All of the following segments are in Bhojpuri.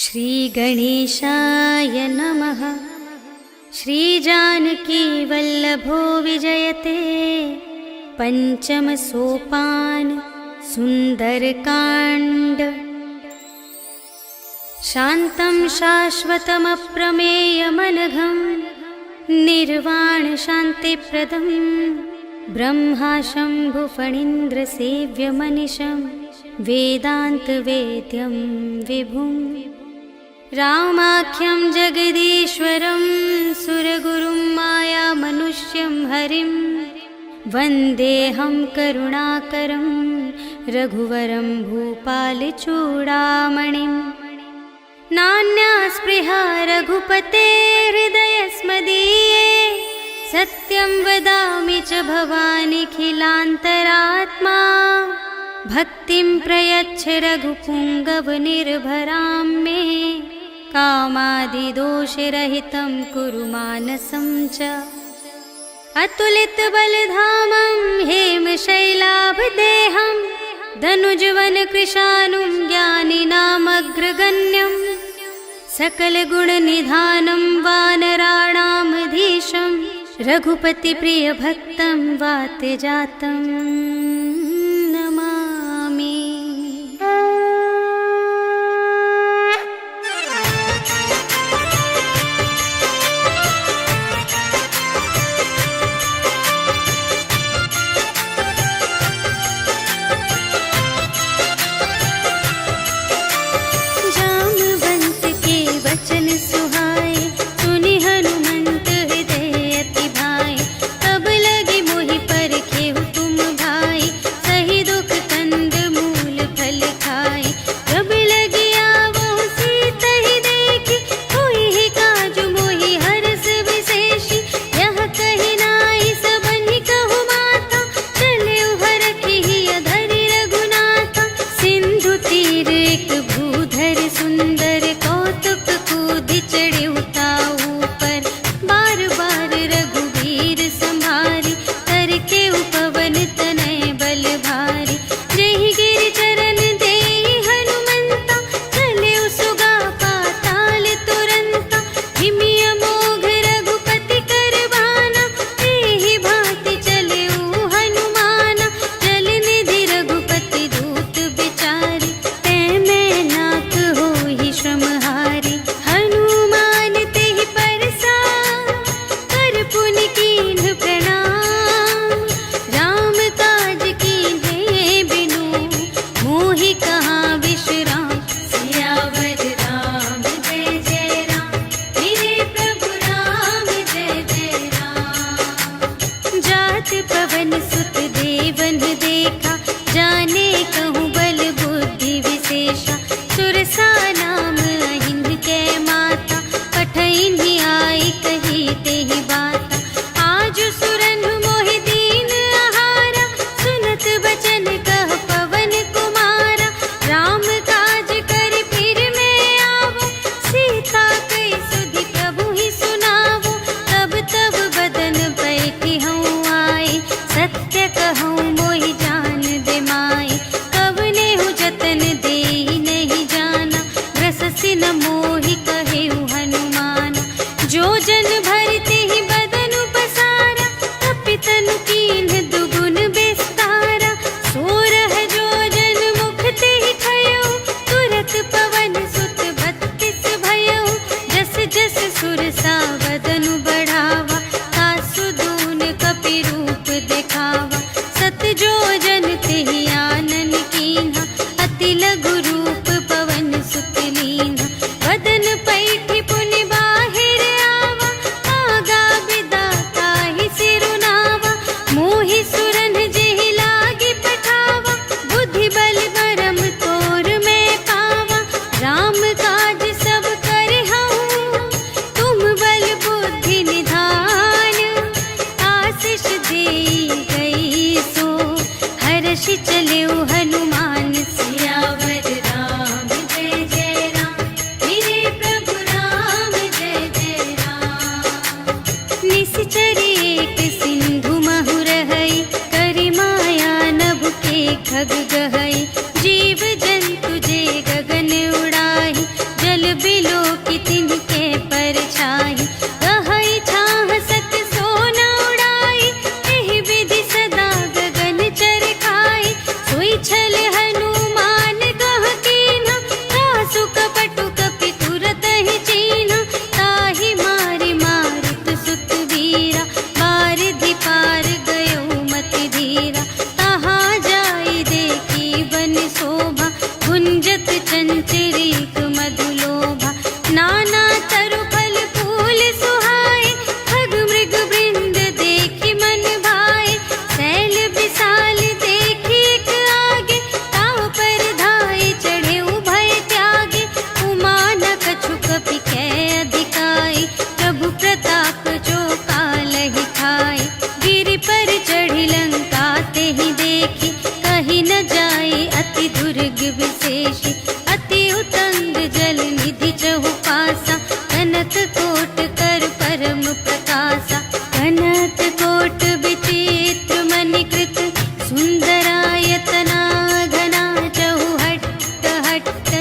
श्रीगणेशाय नमः। श्रीजानकी वल्लभो विजयते। पंचम सोपान सुंदरकांड। शान्तं शाश्वतमप्रमेयमनघं निर्वाण शान्तिप्रदं ब्रह्मा शम्भुफणीन्द्रसेव्यमनिशं वेदान्तवेद्यं विभुं रामाख्यं जगदीश्वरं सुरगुरुं मायामनुष्यं हरिं वन्देऽहं करुणाकरं रघुवरं भूपालचूडामणिं। नान्या स्पृहा रघुपते हृदयस्मदीये सत्यं वदामि च भवानिखिलान्तरात्मा। भक्तिं प्रयच्छ रघुपुङ्गवनिर्भरां मे कामादिदोषरहितं कुरु मानसं च। अतुलितबलधामं हेमशैलाभदेहं धनुजवनकृशानुं ज्ञानिनामग्रगण्यं सकलगुणनिधानं वानराणामधीशं रघुपतिप्रियभक्तं वातजातं नमामि।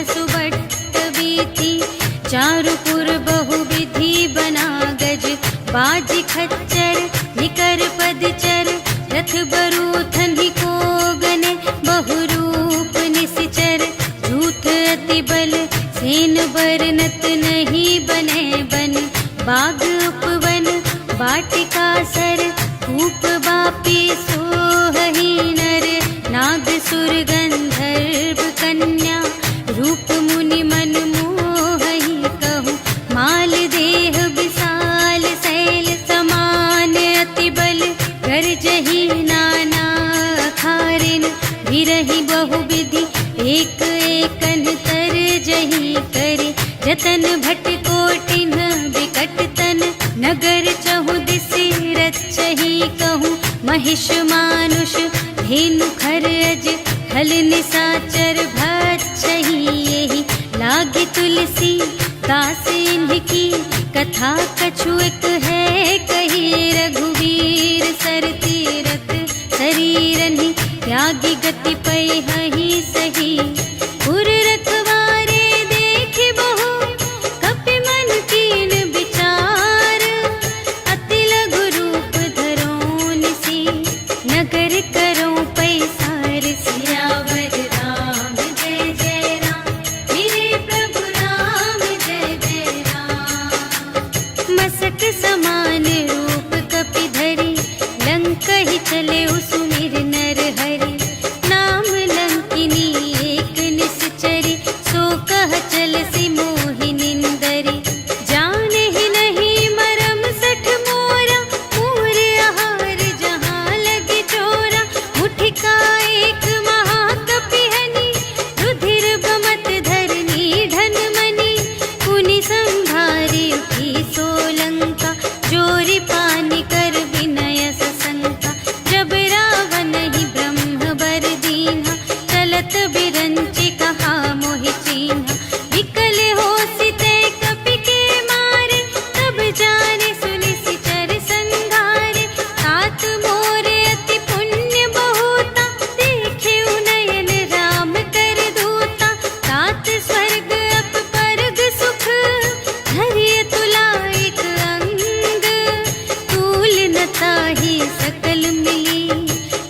सुबट्ट बीती, चारुपुर बहुविधि बना गज, बाजी खच्चर निकर पदचर, रथ बरूथन ही को गने, बहुरूप निसिचर, झूठ अति बल सेन बरनत नहीं बने बन, बाग उपवन वाटिका सर, कूप बापी सोहही नर, नाग सुर गंधर्व कन्या, रूप मुनि मन मोहही कहूँ, माल देह विशाल शैल समान, अति बल गर्जही नाना अखारिन, विरही बहुविधि एक एकन तर जही करे, जतन भट कोटिन विकट तन, नगर चहु दिसि रचही कहूँ, महिष मानुष धेनु खर अज, हल निसाचर भक्षही यही, लागे तुलसी दास इनकी, कथा कछु एक है कही, रघुवीर सर तीरथ शरीरनि, त्यागी गति पै हहि सही, पुर रखवारे देखे बहु, कपि मन कीन विचार, अति लघु रूप धरो निसी, नगर करो पैसार, सियावर राम जय जय राम, मेरे प्रभु राम जय जय राम, मसक समान रूप कपि धरि, लंक ही चले सुमिर नर हरि, नाम लंकिनी एक निश्चरी, सो कह चल सी मोहि निंदरी, जाने ही नहीं मरम सठ मोरा, मोर आहार जहाँ लगे चोरा, मुठिका एक महाकपि हनि, रुधिर बमत धरनी ढन मनि, पुनि संभारी उठी सोलंका, जोरी पानी कर विनय सशंका, जब रावण ही ब्रह्म बर दीन्हा, चलत बिरंचि कहा मोहि चीन्हा, विकल होसि ते कपि के मारे, तब जाने सुनिसि चर संघारे, तात मोरे अति पुण्य बहुता, देखे नयन राम कर दूता, तात स्वर्ग अप परग सुख, धरिय तुला एक अंग, तूल न ताहि सकल मिली,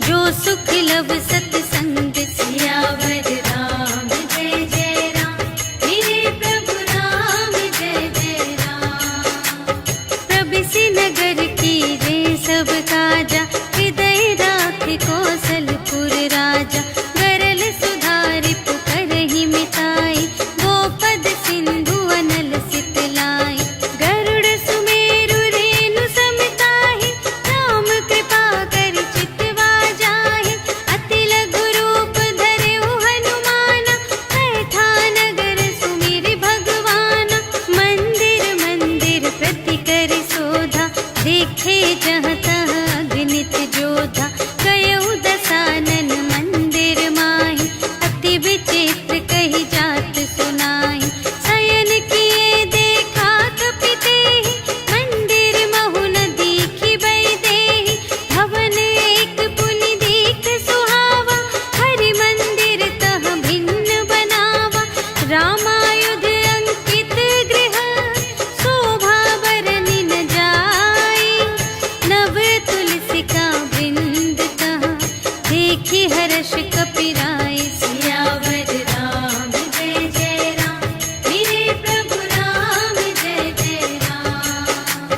जो सुख लव सतसंग, सियावर राम जय जय राम, मेरे प्रभु राम जय जय राम, प्रबिसि नगर की जय सब काजा, हृदय राख कौशलपुर राजा, गरल सुधारि पुकारहि मिताई, गोपद सिंधु अनल सितलाई, गरुड़ सुमेरु रेणु समताहि, राम कृपा करि चितवा जाहि, अति लघु रूप धरेउ हनुमाना, कैथा नगर सुमिरि भगवाना, मंदिर मंदिर प्रति करि शोधा, देखे जहाँ तहाँ अगणित जोधा, गयउ दसानन मंदिर माहि, अति विचित्र कही जात सुनाई, शयन किए देखा कपि तेहि, मंदिर महु न दीखि वैदेही, भवन एक पुनि दीख सुहावा, हरि मंदिर तह भिन्न बनावा, रामायुध अंकित गृह, शोभा बरनि न जाई, नव तुलसिका वृंद कहाँ, देखि हर्ष कपिराई, सियावर राम जय जय राम, मेरे प्रभु राम जय जय राम,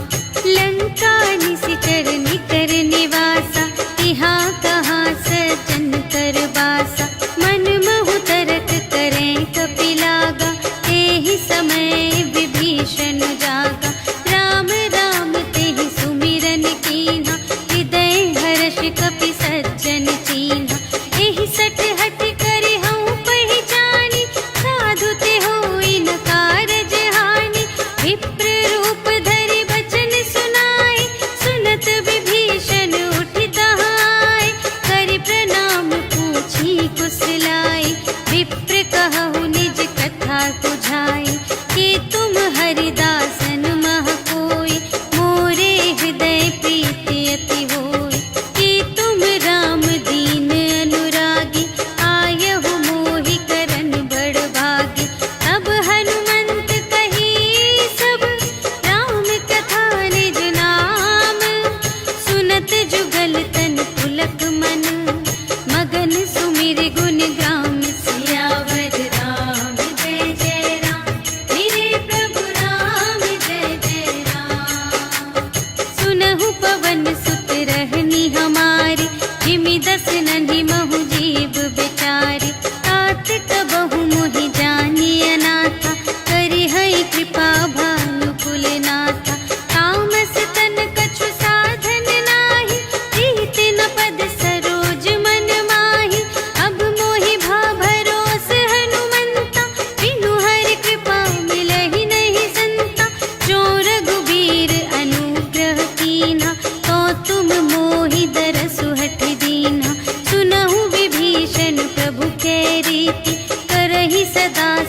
लंका निसिचर निकर निवासा, यहाँ कहाँ सजन कर बासा, मन महु तरक करें कपि लागा, तेहि समय विभीषण जागा, राम राम तेहि सुमिरन कीन्हा, हृदय हर्ष कपि सज्जन चीन्हा, एहि सठ हठ करि हऊँ पहिचानी, साधु ते होई न कारज हानि, विप्र रूप धरि बचन सुनाए, सुनत विभीषण उठि तहाय, करि प्रणाम पूछी कुशलाय, विप्र कहु निज कथा तुझाई, कि तुम हरिदासन मह कोई, मोरे हृदय प्रीति अति होई, कि तुम राम दीन अनुरागी, आयहु मोहि करन बड़ भागी,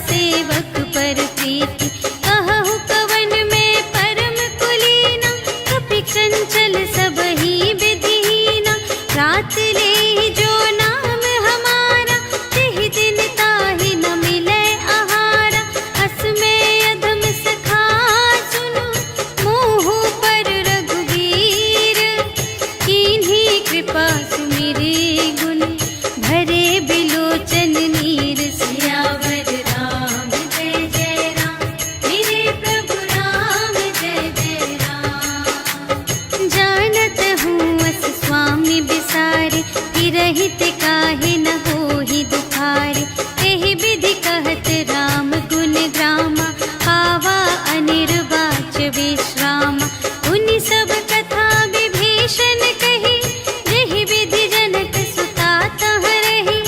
सेवक पर प्रीति, कहु कवन में परम कुलीना, कपि चंचल सबहि विधिहीना। रात ले जो नाम हमारा, तेहि दिन ताहि न मिलै आहारा। अस में अधम सखा सुनु, मोहु पर रघुवीर, कीन्ही कृपा सुमिरे गुण, भरे बिलोचन नीर। सियावर राम जय जय राम, मेरे प्रभु राम जय जय राम। जानत हूँ अस स्वामी बिसारे, रहित काहे न होहि दुखारे। एहि विधि कहत राम गुण ग्रामा, पावा अनिर्वाच विश्रामा। उनि सब कथा विभीषण कही, जेहि विधि जनक सुता तह रही।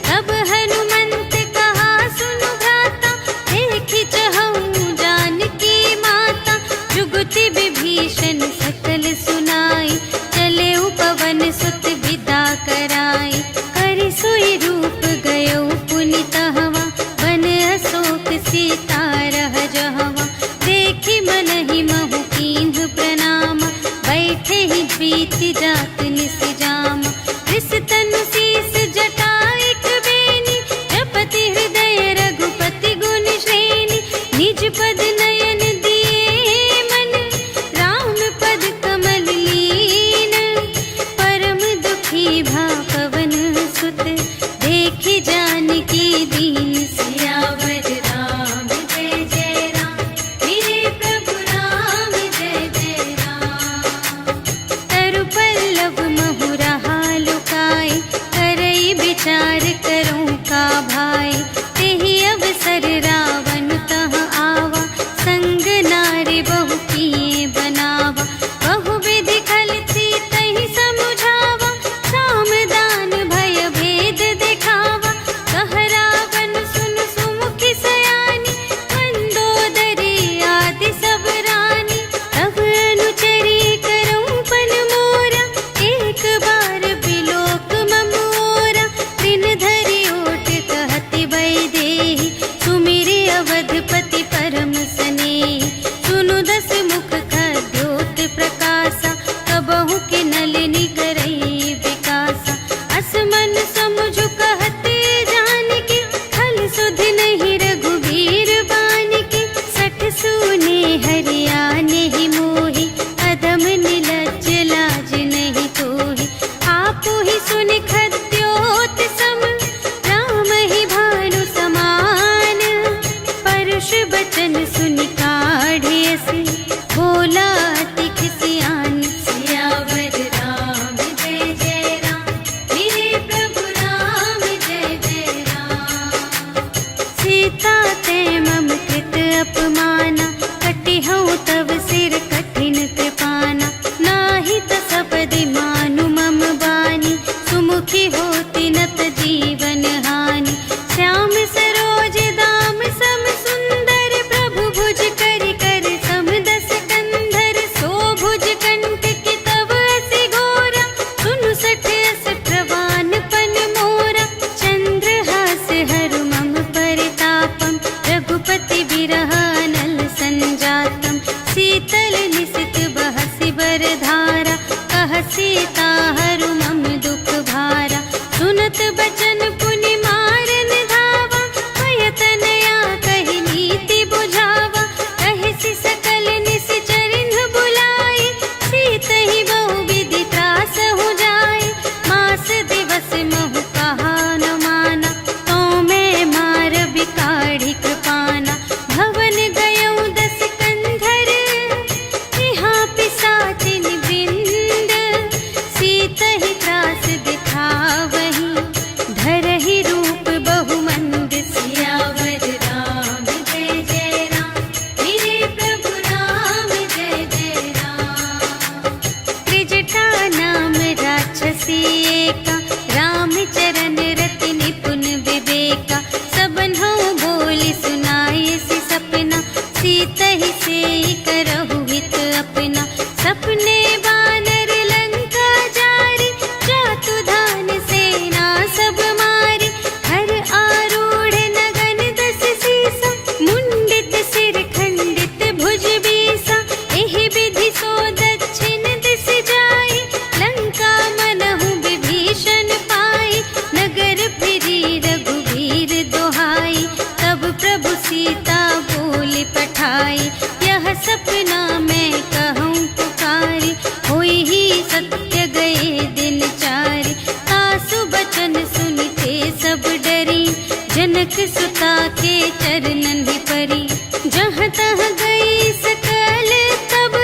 तब हनुमंत कहा सुनु भ्राता, देखि चहु जानकी माता। जुगति विभीषण सकल सुनाई, चले पवन सुत विदा कराई। करि सोई रूप गयो पुनि तहवा, बन अशोक सीता रह जहवा। देखि मनहि महु कीन्ह प्रणामा, बैठे ही प्रीति जात निस जामा। रिस तनु शीस जटा एक बेनी, जपति हृदय रघुपति गुण श्रेणी। निज पद नयन दिए मन, राम पद कमल लीन। परम दुखी भा पवन सुत, देखि जानकी दीन। सियावर राम जय जय राम, मेरे प्रभु राम जय जय राम। तरु पल्लव महु रहा लुकाई, करई विचार करूं का भाई। तेहि अवसर रावण तह आवा, संग नारी बहु किए बनावा। बहु विधि खल सीतहि समुझावा, साम दान भय भेद दिखावा। कह रावण सुन सुमुखि सयानी, मंदोदरी आदि सब रानी। तब अनुचरी करऊं पन मोरा, एक बार बिलोक ममोरा। दिन धरि ओट कहति वैदेही, सुमिरि अवधपति परम स्नेही। सुनु दस मुख खद्योत प्रकाशा, कबहु के नलिनी करई विकासा। अस मन समुझ कहते जानकी, खल सुध नहीं रघुवीर बानिकी। सठ सूने हरिया नहीं मोहि, अधम निलज्ज लाज नहीं तोहि। आपो ही सुनि खद्योत सम, राम ही भानु समान। परुष बचन सुनि काढ़े असी, बोला अति खिसियान। सियावर राम जय जय राम, मेरे प्रभु राम जय जय राम। सीता ते मम कृत अपमाना, कटिहउँ तव सिर कठिन कृपाना। नाही त सपदि मानु मम बानी, सुमुखी होती नत जीवन हानि। श्याम सरोज दाम सम सुंदर, प्रभु भुज करि कर सम दस कंधर। सो भुज कंठ की तब असी घोरा, सुनु सठ अस प्रवान पन मोरा। चंद्रहास हरु मम परितापम, रघुपति बिरह अनल संजातम। शीतल निसित बहसि बरधारा, कह सीता हरु मम दुख भारा। सुनत बचन पुनि मारन धावा, भय तनया कहि नीति बुझावा। कहिसि सकल निश्चरिन्ह बुलाई, सीतहि बहु विधि त्रासहु जाय। मास दिवस महु कहा न माना, तो मैं मार बिकाढ़ी कृपाना। भवन बढ़ाई। यह सपना मैं कहूँ पुकारी, हुई ही सत्य गए दिन चारि। सासु बचन सुनते सब डरी, जनक सुता के चरणन ही परी। जहाँ तहाँ गई सकल तब,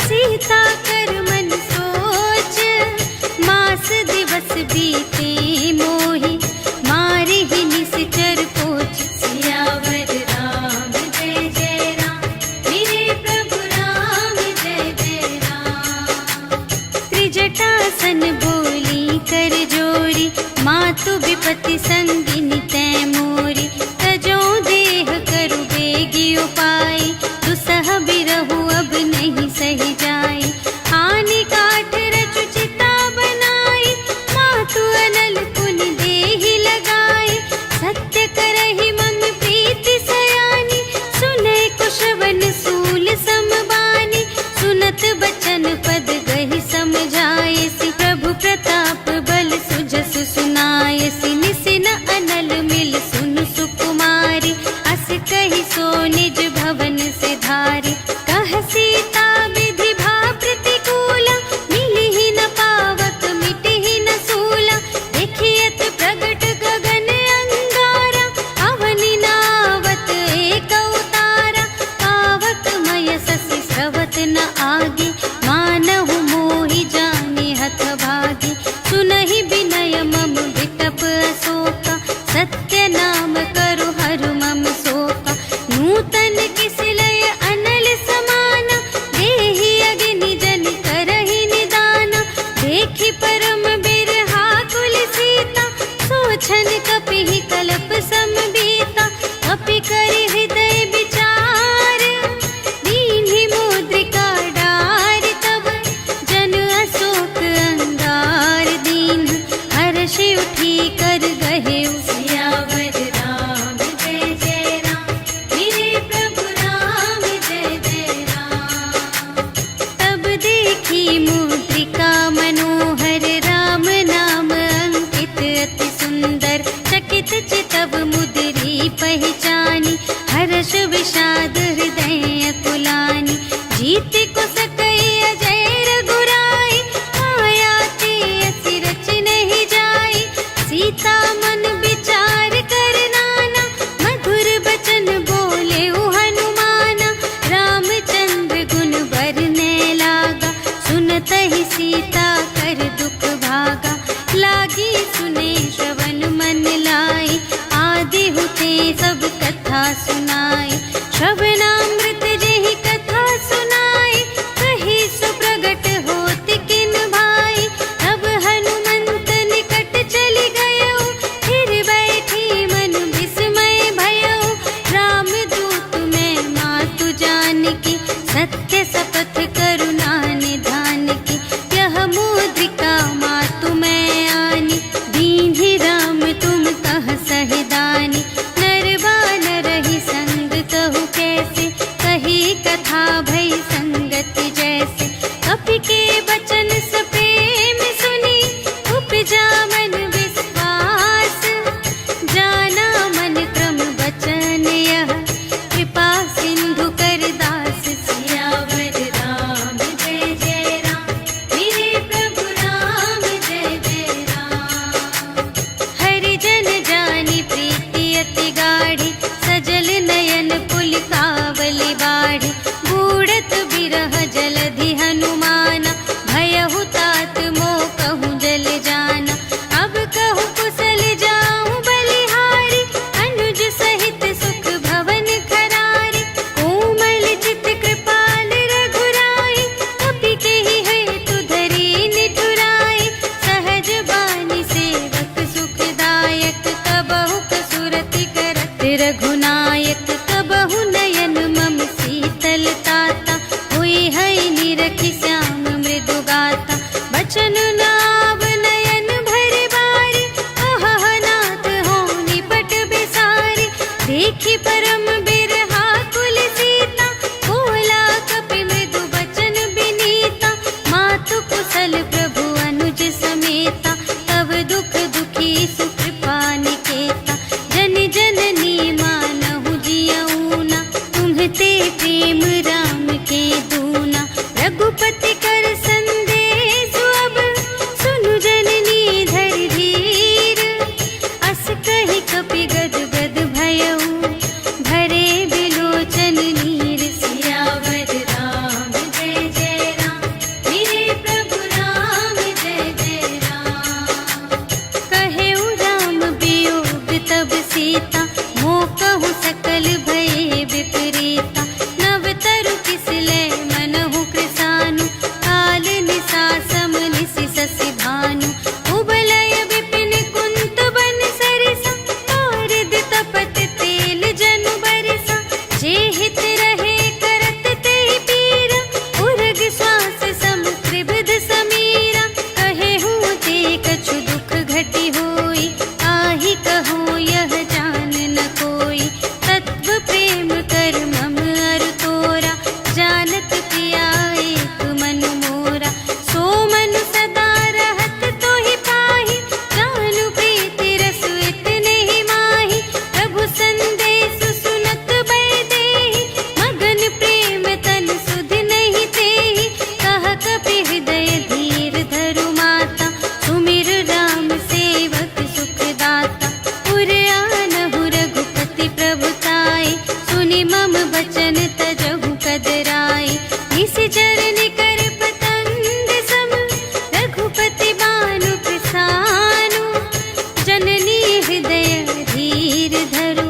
सीता कर मन सोच। मास दिवस बीते मोहि, मारे ही निश्चर पोच। सियावर राम जय जय राम, मेरे प्रभु राम जय जय राम। त्रिजटासन बोली कर जोरी, मातु विपति संगिनी तै मोरी। तजो देह करु बेगी उपाय, दुसह बिरहु अब नहीं सही जाय। आनी काठ रचु चिता बनाई, मातु अनल पुनि देहि लगाई। सत्य करहि मम प्रीति सयानी, सुनै कुशवन सूल समबानी। सुनत बचन पद गहि समझायसि, प्रभु प्रताप बल सुजस सुनायसि। निसिन अनल मिल सुनु सुकुमारी, अस कहि सो निज भवन से धारी। कह सीता विधि भा प्रतिकूला, मिलिहि न पावक मिटिहि न सूला। देखियत प्रगट गगन अंगारा, अवनि नावत एक उतारा। पावक मय ससि स्रवत न आगे, मानहु मोहि जानि हथ भागी। सुनहि विनय मम विटप अशोका, सत्य नाम करु हरु मम शोका। नूतन किसिलय अनल समाना, देहि अग्नि जन करहि निदाना। देखि परम बिरहा कुल सीता, सोचन कपिहि कलप समबीता। कपि करि हृदय विचार, दीन्हि मुद्रिका डारि। तब जन अशोक अंगार दीन, हर्षि उठी कर गहेउ। सियावर राम जय जय राम, मेरे प्रभु राम जय जय राम। तब देखी मुद्रिका मनोहर, राम नाम अंकित अति सुंदर। चकित चितव मुद्री पहचानी, हर्ष विषाद हृदय अकुलानी। जीत को सकई अजय रघुराई, माया ते असि रच नहीं जाई। सीता मन विचार कर नाना, मधुर बचन बोले हनुमाना। रामचंद्र गुण बरने लागा, सुनत ही सीता कर दुख भागा। लागी सुने श्रवण मन लाई, आदि हुते सब कथा सुनाई। श्रवणामृत जेहि कथा सुनाई, कही सो प्रगट होत किन भाई। तब हनुमंत निकट चली गयो, फिर बैठी मन विस्मय भयो। राम दूत मैं मातु जानकी, सत्य शपथ करुणा निधान की। यह मुद्रिका मातु मैं आनी, दीन्हि राम तुम कह सहिदानी। नर बानर ही संग कहु कैसे, कही कथा भई संगति जैसे। कपि के बचन सप्रेम सुनी, उपजा मन विश्वास। जाना मन क्रम बचन यह, कृपा सिंधु कर दास। सियावर बचन तजहु कदराई। इस चरण कर पतंग सम रघुपति बानु प्रसानु। जननी हृदय धीर धरु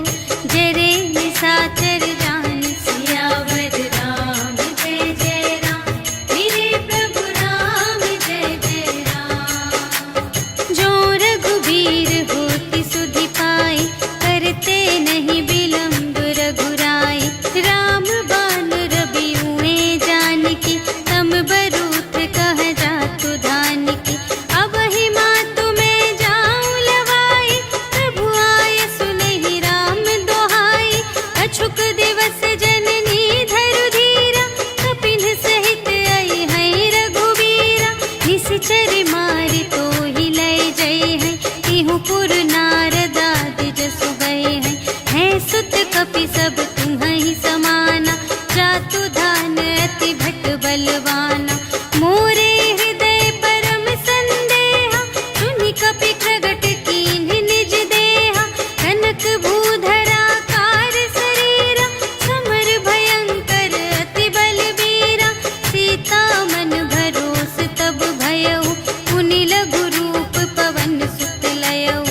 जरे निशाचर जान। सियावर राम जय जय राम, मेरे प्रभु राम जय जय राम। जो रघुबीर होति सुधि पाई, करते नहीं बिलम्ब रघुराई। राम बान रबिउए जानकी, तम बरूथ कह जातु धानिकी। अब ही मातु मैं जाऊं लवाई, प्रभु आय सुनहि राम दोहाई। अछुक दिवस जननी धरु धीरा, कपिन सहित आई है रघुबीरा। निश्चर मारि तोहि लय जय है, तिहु पुर नारद आदि जसु गए हैं। है सुत कपि सब तुम्हि समाना, जातु धान अति भट बलवाना। मोरे हृदय परम संदेहा, सुनि कपि प्रगट कीन्ह निज देहा। कनक भूधरा कार शरीरा, समर भयंकर अति बलबीरा। सीता मन भरोस तब भयउ, पुनि लघु रूप पवन सुत लयउ।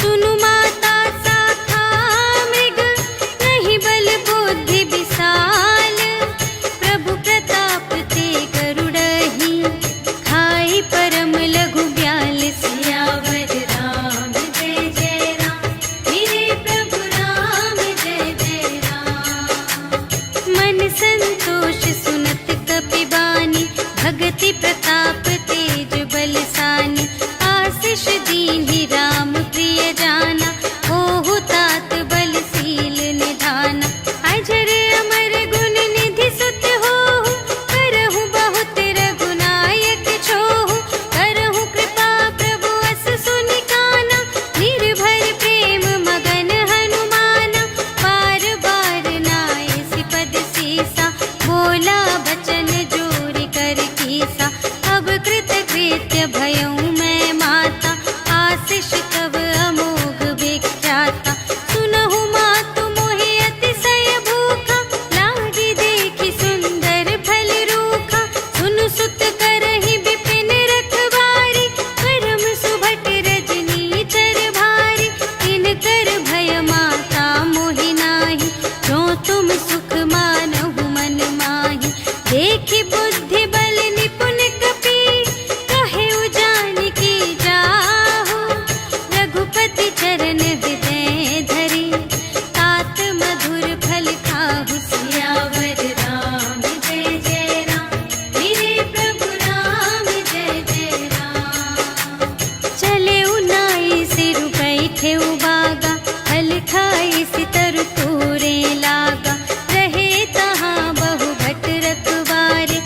सुनु माता शाखा मृग, नहीं बल बुद्धि विशाल। प्रभु प्रताप ते गरुड़हि, खाई परम लघु ब्याल। सियावर राम जय जय राम, मेरे प्रभु राम जय जय राम। मन संतोष सुनत कपि बानी, भगति प्रताप तेज बलसानी। आशीष दीन्हि राम प्रिय जाना, ओहु तात बलशील निधाना। अजर अमर गुण निधि सुत होहु, करहु बहुत रघुनायक छोहु। करहु कृपा प्रभु अस सुनि काना, निर्भर प्रेम मगन हनुमाना। बार बार नाय सिपद सीसा, बोला बचन जोरि कर कीसा। अब कृत कृत्य भयउ मैं माता, आशीष तब अमोघ विख्याता। सुनहु मातु मोहि अतिशय भूखा, लागी देखि सुंदर फल रूखा। सुनु सुत करहि विपिन रखवारी, परम सुभट रजनी चर भारी। तिनकर भय माता मोहि नाही, जो तुम सुख मानहु मन माही। देखि बुद्धि बल निपुण कपि, कहेउ जानकी जाहु। रघुपति चरण हृदय धरि, तात मधुर फल खाहु। सियावर राम जय जय राम, मेरे प्रभु राम जय जय राम। चले उनाई सिरु बैठे बागा, फल खाई सितरु तोरे लागा। रहे तहाँ बहु भट रखवारे,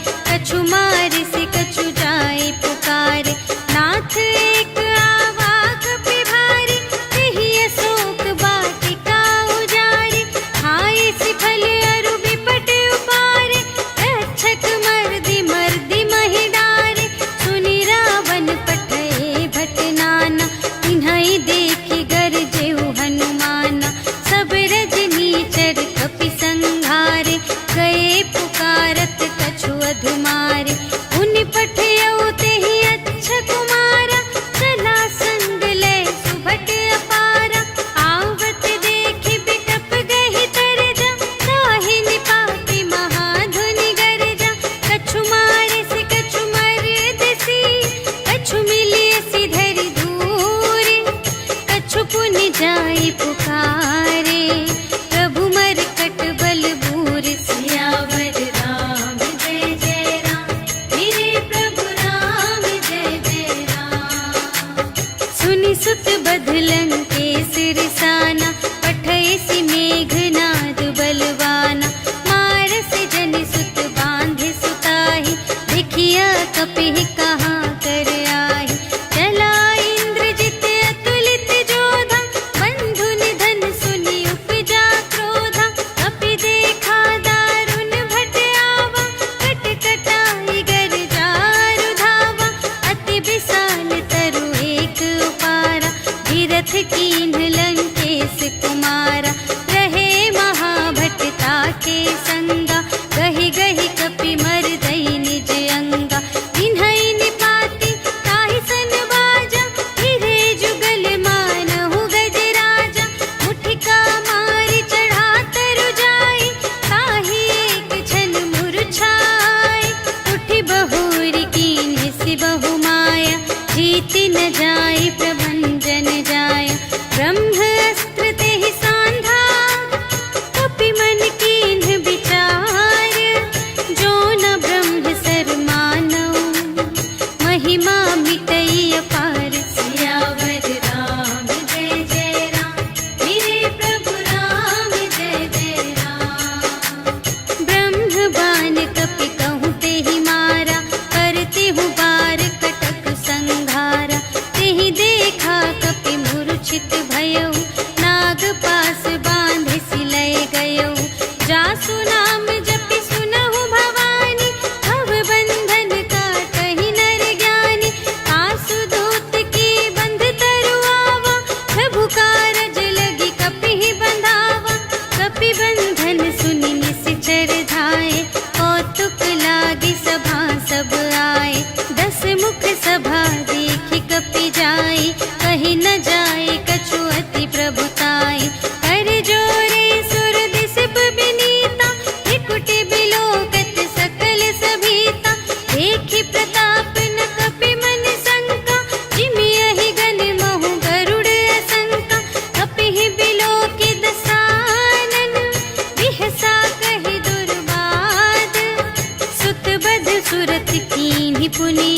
पुनि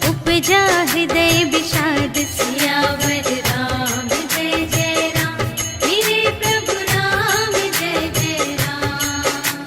उपजा हृदय विषाद। सियावर राम जय जय राम, मेरे प्रभु राम जय जय राम।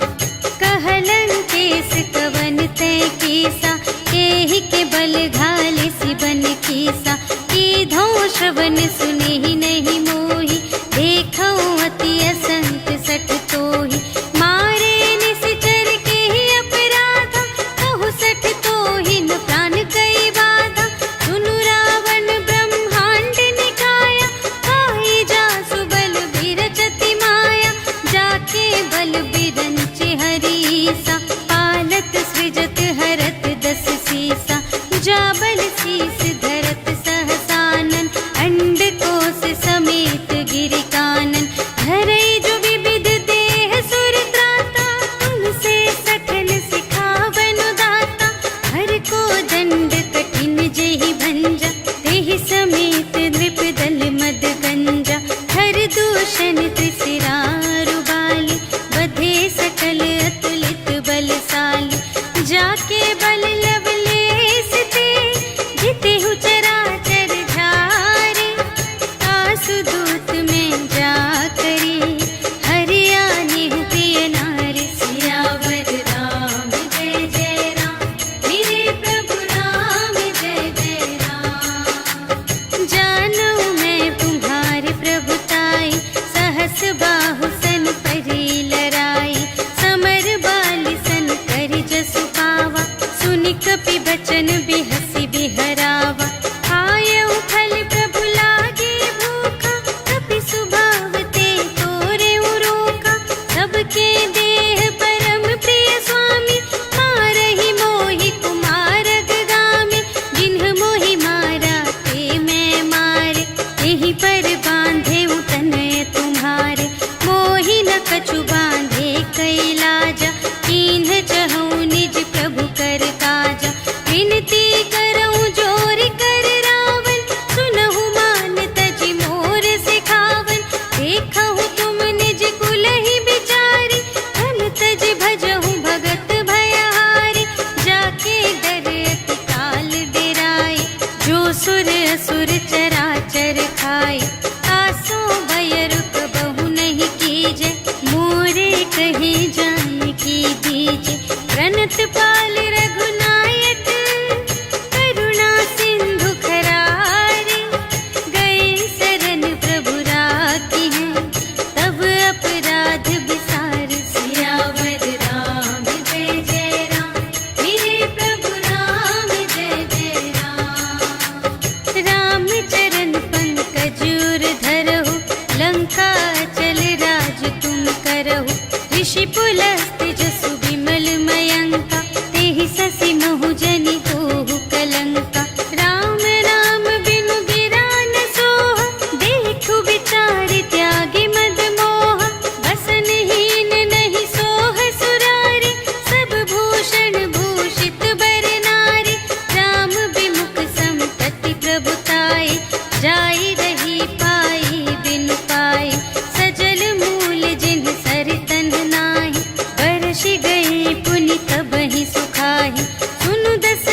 कहलन केस कवन तय कीसा, केहि के बल घाले सिबन कीसा। कीधौ श्रवण सुने ही नहीं मोहि, देखौ अति असंत सठ तोहि। मारे निश्चर के ही अपराधा, कहु सठ तोहि न प्राण कई बाधा। सुनु रावण ब्रह्मांड निकाया, काहि जासु बल बिरचति माया। जाके बल बिरंचि हरीसा, पालत सृजत हरत दस सीसा। जा बल शीस धरत सहसानन, अंड कोश समेत गिरि कानन। धरई जो विविध देह सुर त्राता, तुमसे सठन सिखावन दाता। हर को दंड कठिन जेहि भंजा, तेहि समेत नृप दल मद गंजा। हर दूषण त्रिशिरारु बाली, बधे सकल अतुलित बलशाली। जाके बल लवलेश ते, जितेहु चराचर झारे। आसु दूत में जा करी, हरियानेहु प्रिय नारी। सियावर राम जय जय राम, मेरे प्रभु राम जय जय राम। जानऊ मैं तुम्हारे प्रभुताई, सहस बाहु सन परी लराई। समर बाली सन करि जसु पावा, सुनि कपि बचन बिहसि बिहरावा। आयऊ फल प्रभु लागे भूखा, कपि सुभाव ते तोरेउ रोका। सबके देह परम प्रिय स्वामी, मारहि मोहि कुमारग गामी। जिन्ह मोहि मारा ते मैं मारे, तेहि पर बांधे तनय तुम्हारे। मोहि न कछु बांधे कैलाजा, कीन्ह चहु निज प्रभु कर काजा। विनती करऊं जोर कर रावण, सुनहु मान तजि मोर सिखावन। देखहु तुम निज कुल ही बिचारी, धन तज भजहु भगत भयहारी। जाके डर अति काल डेराई, जो सुर असुर चराचर खाई। आसो भय रुक बहु नहीं कीजे, मोरे कहे जान की दीजे। प्रणत पाल रघुनायक, करुणा सिंधु खरारे। गए शरण प्रभु राखी हैं, तब अपराध बिसार। सियावर राम जय जय राम, मेरे प्रभु राम जय जय राम। राम चरण पंकज उर धरहु, लंका चल राज तुम करहु। ऋषि पुलस्त्य जसु विमल मयंका, तेहि ससि महु जनि होहु कलंका। राम नाम बिनु गिरा न सोहा, देखु विचारि त्यागी मद मोहा। बसनहीन नहीं सोह सुरारी, सब भूषण भूषित बर नारी। राम विमुख संपत्ति प्रभुताई, जाई रही पाई बिनु पाई। सजल मूल जिन सर तन नाही, बरषि गई पुनि तबहि सुखाहि। सुनु दस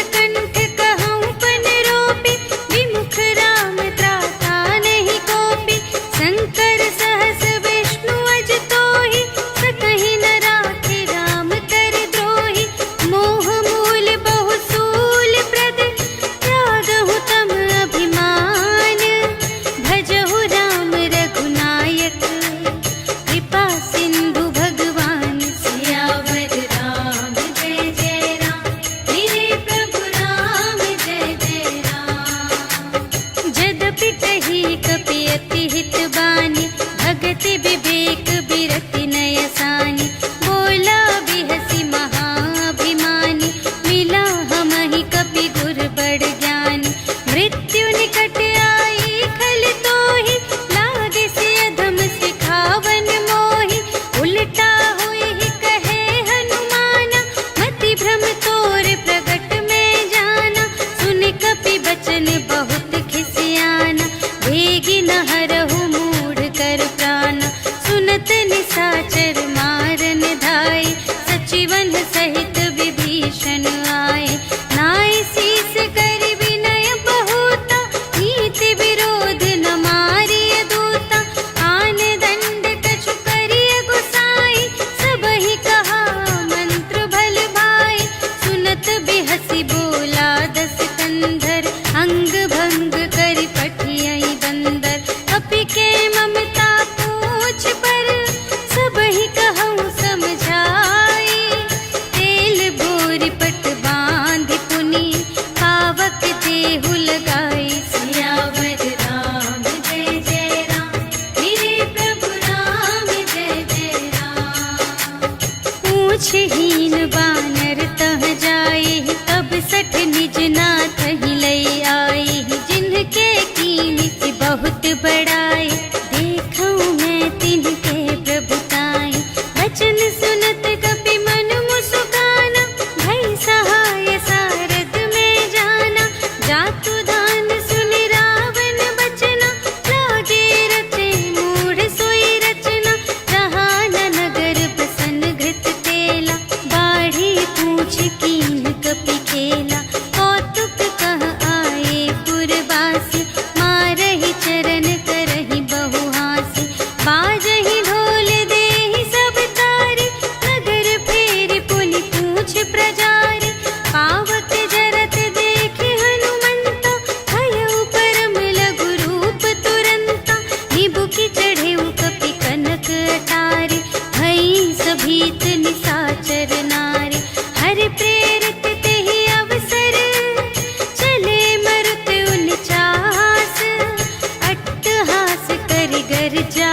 पूछहीन बानर तह जाए, तब सठ निज नाथ ही लई आए। जिनके कीमत बहुत बड़ाए, देखूं मैं तिनके प्रभुताए। वचन सुनत कपि मन मुस्काना, भई सहाय सारद में जाना। जातु दान सुनि रावण बचना, लागे रचे मूढ़ सोई रचना। जहान नगर बसन घृत तेला, बाढ़ी पूछ कीन कपि खेला। कौतुक कह आए पुरवासी, मारहि चरण करहि बहुहासी। बाजहि ढोल देहि सब तारी, नगर फेरि पुनि पूछ प्रजारी। पावक जरत देखि हनुमंता, भयउ परम लघु रूप तुरंता। निबुकि चढ़ेउ कपि कनक अटारी, भई सभीत निसाचर नारी। हरि प्रेरित तेहि अवसर, चले मरुत उनचास। अट्टहास करि गर्जा,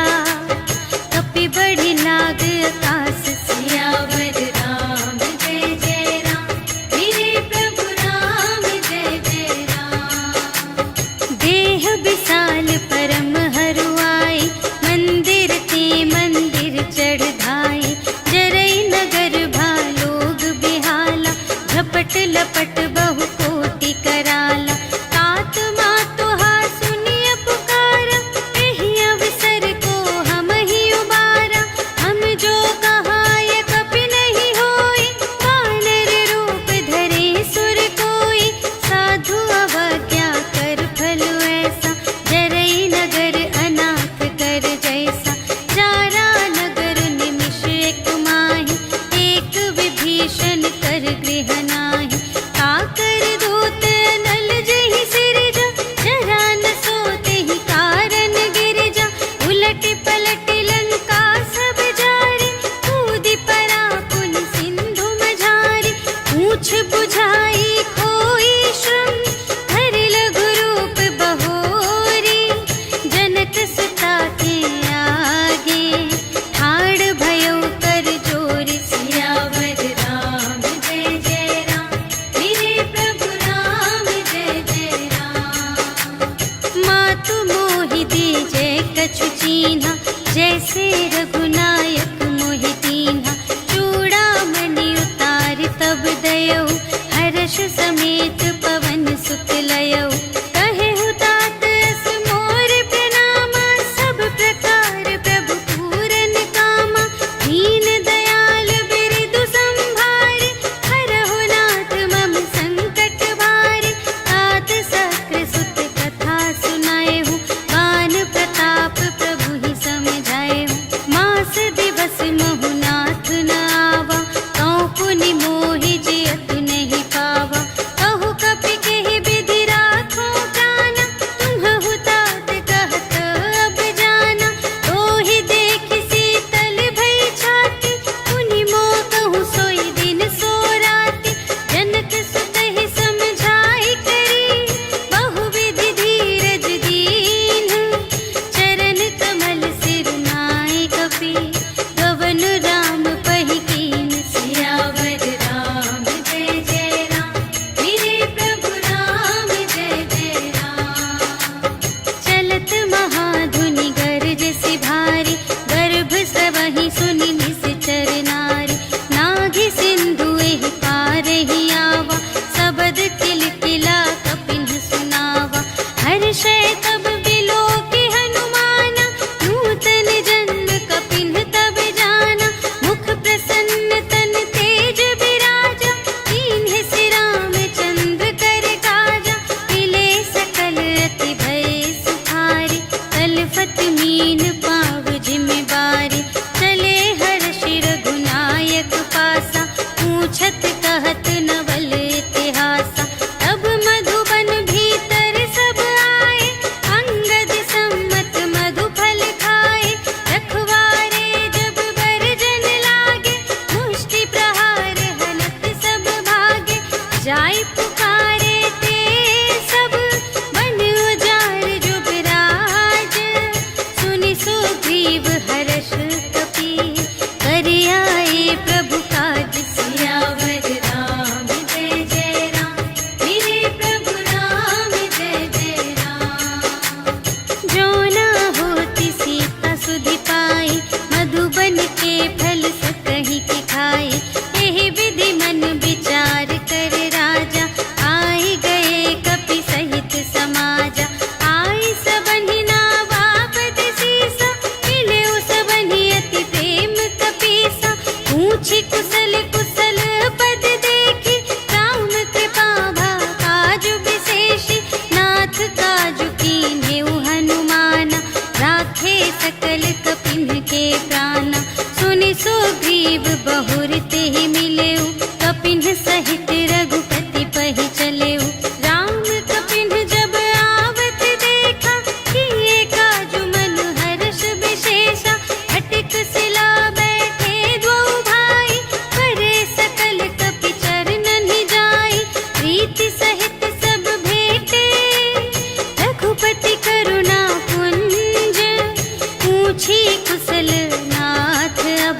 कपि बढ़ि लाग आकाश। सियावर राम जय जय राम, मेरे प्रभु राम जय जय राम। देह विशाल परम हरुआई, मंदिर ते मंदिर चढ़ धाई। जरई नगर भालोग बिहाला, झपट लपट बहु कोटि कराला। तात मातु हा सुनिय पुकारा, एहि अवसर को हम ही उबारा। हम जो कहाय कपि नहीं होई, वानर रूप धरे सुर कोई। साधु अवज्ञा कर फल ऐसा, जरई नगर अनाथ कर जैसा। जारा नगर निमिष एक माहि, एक विभीषण कर गृह नाही। काकर दूत नल जहि सिरजा, जरा न सोतेहि कारण गिरिजा। उलटि पलटि लंका सब जारी, कूदि परा पुनि सिंधु मझारी। पूछ बुझाई खोई श्रम, धरि लघु रूप बहोरी। जनक सुता के आगे, ठाड़ भयउ कर जोरी। सियावर राम जय जय राम, मेरे प्रभु राम जय जय राम। मातु मोहि दीजे कछु चीन्हा, जैसे रघुनायक मोहि दीन्हा। चूड़ामणि उतारि तब दयौ, हर्ष समेत पवन सुत लयौ। कहेहु तात अस मोर प्रणामा, सब प्रकार प्रभु पूरन कामा। दीन दयाल बिरदु संभारि, हरहु नाथ मम संकट भारी। तात सक्र सुत कथा सुनाएहु, गान प्रताप प्रभु ही समझाएहु। मास दिवस महु नाथ न आवा, तौ पुनि मोहि जियतु नहीं पावा। कहु कपि केहि विधि राखो प्राणा, तुम्हहु तात कहत अब जाना। तोहि देखि शीतल भई छाती, पुनि मोह कहूँ सोई दिन सो राति। जनक सुतहि समझाई करी, बहुविधि धीरज दीन्ह। चरण कमल सिर नाई कपि, गवन राम पहि कीन। सियावर राम जय जय राम, मेरे प्रभु राम जय जय राम। चलत महाधुनि गरजसि भारी, गर्भ स्रवहि सुनि निश्चर नारी। नाघि सिंधु एहि पारहि आवा, सबद किलकिला कपिन्ह सुनावा। हर्षै तब बिलोकि हनुमाना, नूतन जन्म कपिन्ह तब जाना। मुख प्रसन्न तन तेज बिराजा, कीन्हे सि रामचंद्र कर काजा। मिले सकल अति भय सुखारी, तलफत मीन पाव जिमि बारी। चले हर्षि रघुनायक पासा, पूछत कहत नवल इतिहासा। तब मधुबन भीतर सब आए, अंगद सम्मत मधु फल खाए। रखवारे जब बरजन लागे, मुष्टि सुझाए। यही विधि मन विचार कर राजा, आए गए कपि सहित समाजा। आई सबनि नावा पद सीसा, मिले सबनि अति प्रेम कपीसा। पूछी कुशल कुशल पद देखी, राम कृपा भा काजु विशेषी। नाथ काजु कीन्हेउ हनुमाना, राखे सकल कपिन के प्राणा। सुनि सुग्रीव बहुर तेहि मिलेउ, कपिन सहित रघुपति पहि चलेउ। राम कपिन जब आवत देखा, किए काजु मन हर्ष विशेषा। हटिक सिला बैठे द्वौ भाई, करे सकल कपि चरणनि जाई। प्रीति सहित सब भेटे, रघुपति करुणा पुंज। पूछी कुशल नाथ अब,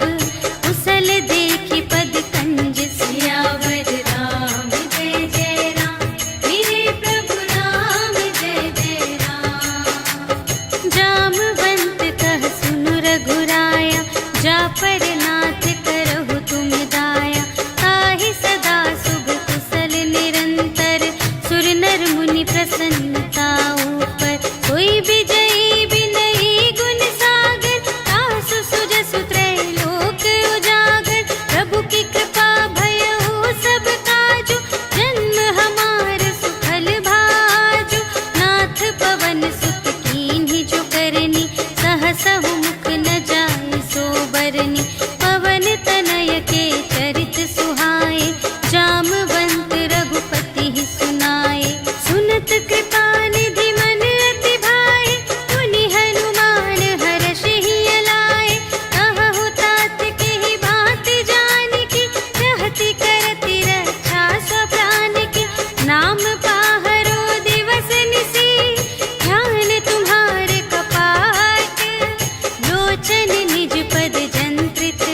कुशल देखी पद कंज। सियावर राम जय जय राम, मेरे प्रभु राम जय जय राम। जामवंत कह सुनु रघुराया, जा पर नाथ करहु तुम दाया। ताहि सदा शुभ कुशल निरंतर, सुर नर मुनि प्रसन्नता ऊपर। कोई विजयी विनयी गुण सागर, तासु सुजसु त्रैलोक उजागर। प्रभु की कृपा भयहु सब काजु, जन्म हमार सुफल भाजु। नाथ पवन सुत कीन्ही जो करनी, सहसहु मुख न जाय सो बरनी। पवन तनय के चरित सुहाए, जामवंत रघुपति ही सुनाए। सुनत कृपा निधि मन अति भाए, मुनि हनुमान हर्षि लाए। कहहु तात केहि बात जानिकी, रहति करति रक्षा सब प्राणिकी। नाम पाहरो दिवस निसी, ध्यान तुम्हारे कपाट। लोचन निज पद जंत्रित,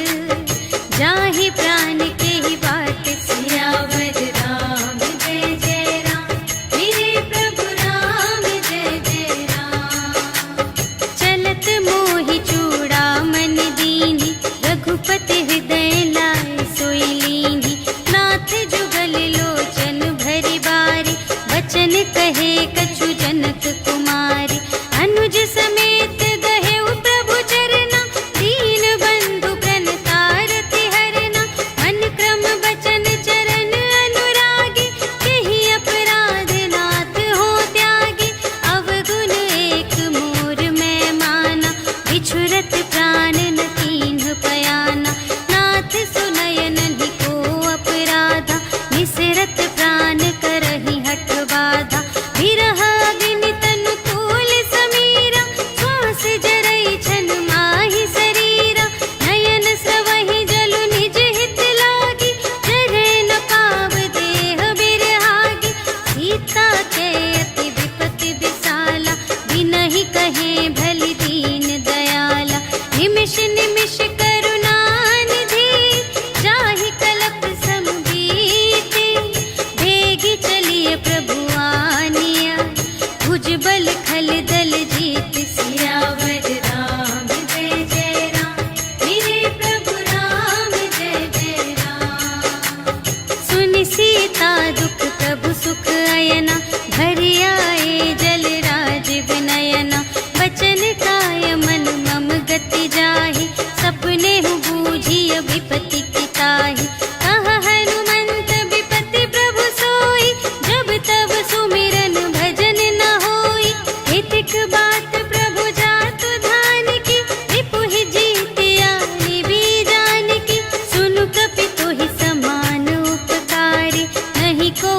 जाहि प्राण केहि बाट। सियावर राम जय जय राम, मेरे प्रभु राम जय जय राम। चलत मोहि चूड़ामन दीन्हि, रघुपति हृदय लाय सोई लीन्हि। नाथ जुगल लोचन भरि बारी, वचन कहे कछु जनक कुमारी। अनुज समेत गहेउ प्रभु चरना, दीन बंधु प्रणतारति हरना। मन क्रम वचन चरण अनुरागी, केहि अपराध नाथ हो त्यागी। अवगुण एक मोर मैं माना, बिछुरत प्राण न कीन्ह पयाना। नाथ सुनय नहिं को अपराधा, निसरत प्राण करहि हठ बाधा। विरह अग्नि तनु तूल समीरा, श्वास जरई छन माहि शरीरा। नयन स्रवहि जलु निज हित लागी, जरै न पाव देह बिरहागी। सीता के अति विपति विसाला, बिनहि कहे भलि दीन दयाला। निमिष निमिष करुणा निधि, जाहि कलप सम बीति। भेगी चलिए प्रभु आनिया, भुजबल खल दल जीत। सियावर राम जय जय राम, मेरे प्रभु राम जय जय राम। सुनि सीता दुख प्रभु सुख अयना, भरि आए जल राज विनयना। वचन काय मन मम गति जाहि, सपने हूँ बूझिय विपति की ताहि। कह हनुमंत विपति प्रभु सोई, जब तब सुमिरन भजन न होई। हितिक बात प्रभु जातु धान की, रिपुहि जीतिया निभि जानकी। सुनु कपि तोहि समान उपकारी, नहीं को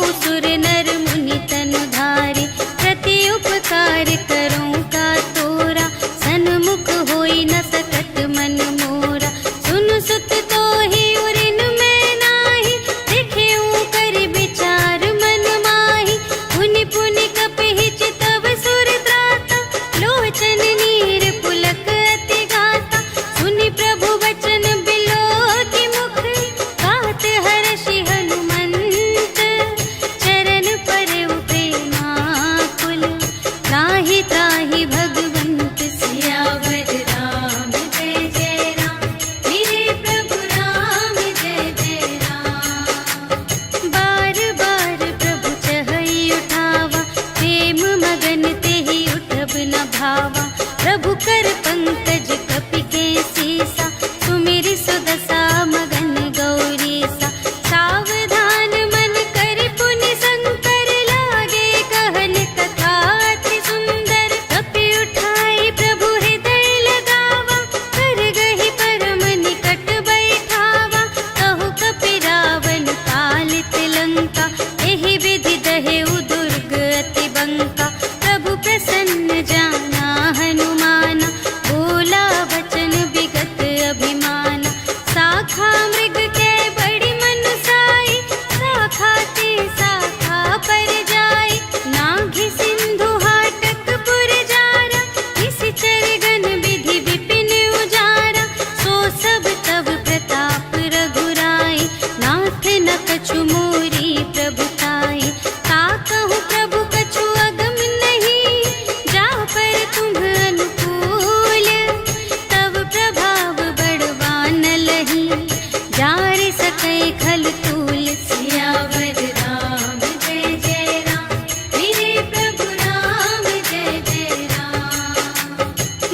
सकै खल तूल। सियावर राम जय जय राम, मेरे प्रभु राम जय जय राम।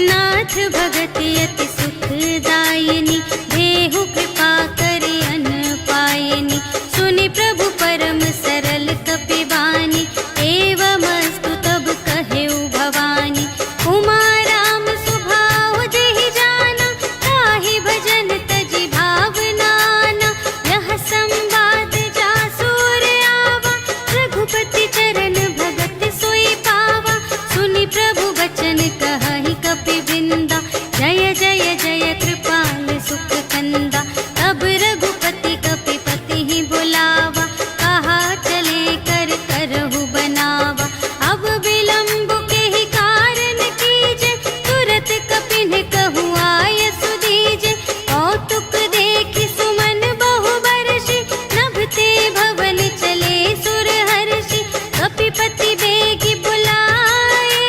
नाथ भगति अति सुखदायिनी, देहु कृपा करि अन्न पायिनी। सुनि प्रभु परम सरल कपिवानी, एवमस्तु तब कहेउ भवानी। उमा राम स्वभाव जेहि जाना, ताहि भजन तजि भावनाना। यह संवाद जासुर आवा, रघुपति चरण भगत सोई पावा। सुनि प्रभु वचन कहहि कपिवृंदा, जय जय जय कृपाल सुख कंदा। तब रघुपति कपिपति ही बुलावा, कहा चले कर करहु बनावा। अब विलंब के ही कारण कीजे, तुरत कपिन कहु आय सुदीजे। कौतुक देखि सुमन बहु बरषि, नभते भवन चले सुर हर्षि। कपिपति बेगी बुलाए,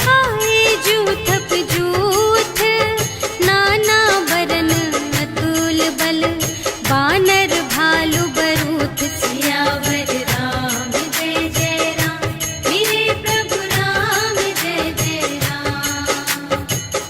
आए जूथप जूथ। नाना बरन अतुल बल, बानर भालु बरूथ। सियावर राम जय जय राम, मेरे प्रभु राम जय जय राम।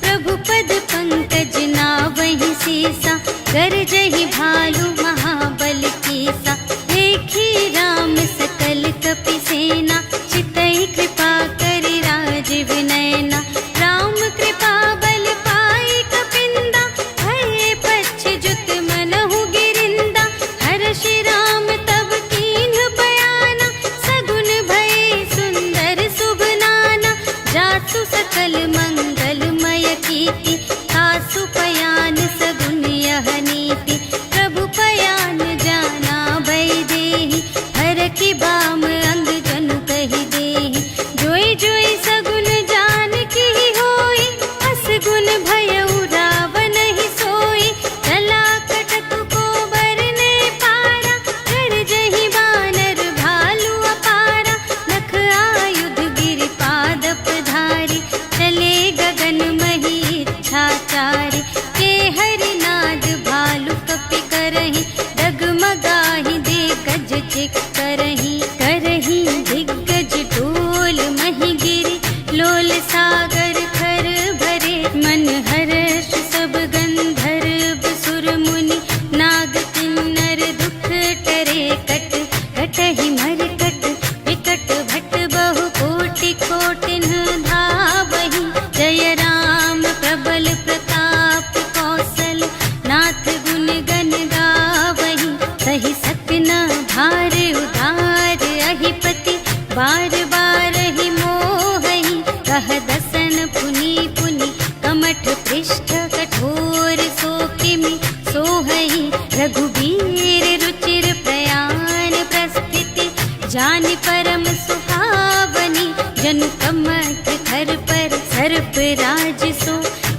प्रभु पद पंकज नावहि सीसा, गरजहि भालु महाबल कीसा। देखी राम सकल कपि सेना, चितहि कृपा करि राजीव नयना। राम कृपा बल पाई कपिंदा, भये पच्छि जुत मनहु गिरिंदा। हर्षि राम तब कीन्ह बयाना, सगुन भये सुंदर शुभ नाना। जासु सकल मंगलमय कीर्ति, तासु पयान सगुन यह नीति। प्रभु पयान जाना भय देहि, हरखि बाम अंग जनु कहि देहि। जोई जोई सगुन जान की होई, असगुन भयउ रावण ही सोई। चला कटक को बरने पारा, गरजहि बानर भालु अपारा। नख आयुध गिरि पादप धारी, चले गगन मही इच्छाचारी। के हरिनाद भालु कपि करहि, डगमगाहि दे गज चिक करहि। करहि दिग्गज डोल महि गिरि, लोल सागर खर भरे। मन हर्ष सब गंधर्व सुर मुनि, नाग किन्नर दुख टरे। कट कटहि मरकट विकट भट, बहु कोटि कोटिन धावहि। जय राम प्रबल प्रताप कौशल, नाथ गुण गण गावहि। सहि सकना भार उदार अहिपति, बार बार ही मोहहि। कह दसन पुनि पुनि, कमठ पृष्ठ कठोर सो किमि सोहहि। रघुबीर रुचिर प्रयाण प्रस्थिति, जानि परम सुहावनी। जनु कमठ धर पर सर्प राज सो,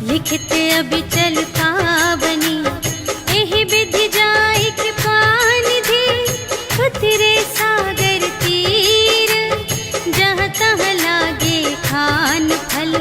लिखित अबिचल पावनी। एहि विधि जाई कृपा निधि, उतरे सागर तीर। जहाँ तहाँ लागे खान फल,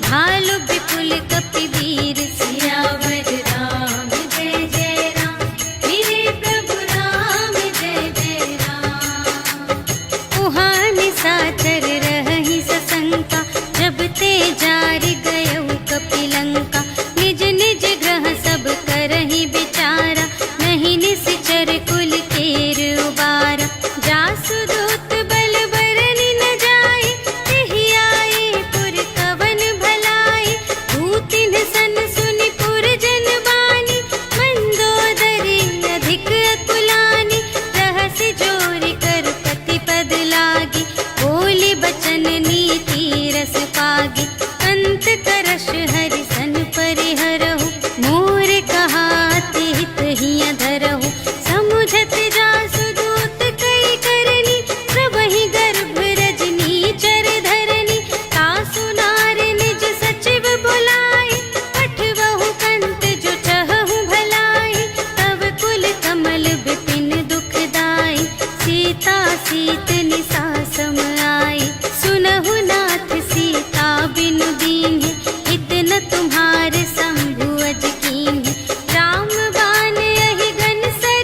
भालु विपुल कपिवीर। सियावर राम जय जय राम, मेरे प्रभु राम जय जय राम। उहाँ निशाचर रहहि सशंका, जब ते जारि गयउ कपिलंका। निज निज ग्रह सब करहि विचारा, नहीं निश्चर कुल केर उबारा। जासु दूत बल बरनि न जाए, तेहि आए पुर कवन भलाई। भूतिन सन सुनि पुर जन बानी, मंदोदरी अधिक अकुलानी। रहसि जोरि कर पति पद लागी, बोली बचन नीति रस पागी। अंत करश हरि सन परिहरहु, मोर कहा अति हित हिय धरहु। समुझत जासु दूत कई करनी, प्रभहि गर्भ रजनी चर धरनी। तासु नार निज सचिव बुलाए, पठवहु कंत जो चहहु भलाई। तब कुल कमल विपिन दुखदाई, सीता सीत निसा सम आई। सुनहु नाथ सीता बिनु दीन्हि, इतना तुम्हारे शंभु अज कीन्हि। राम बाण यहि घन सर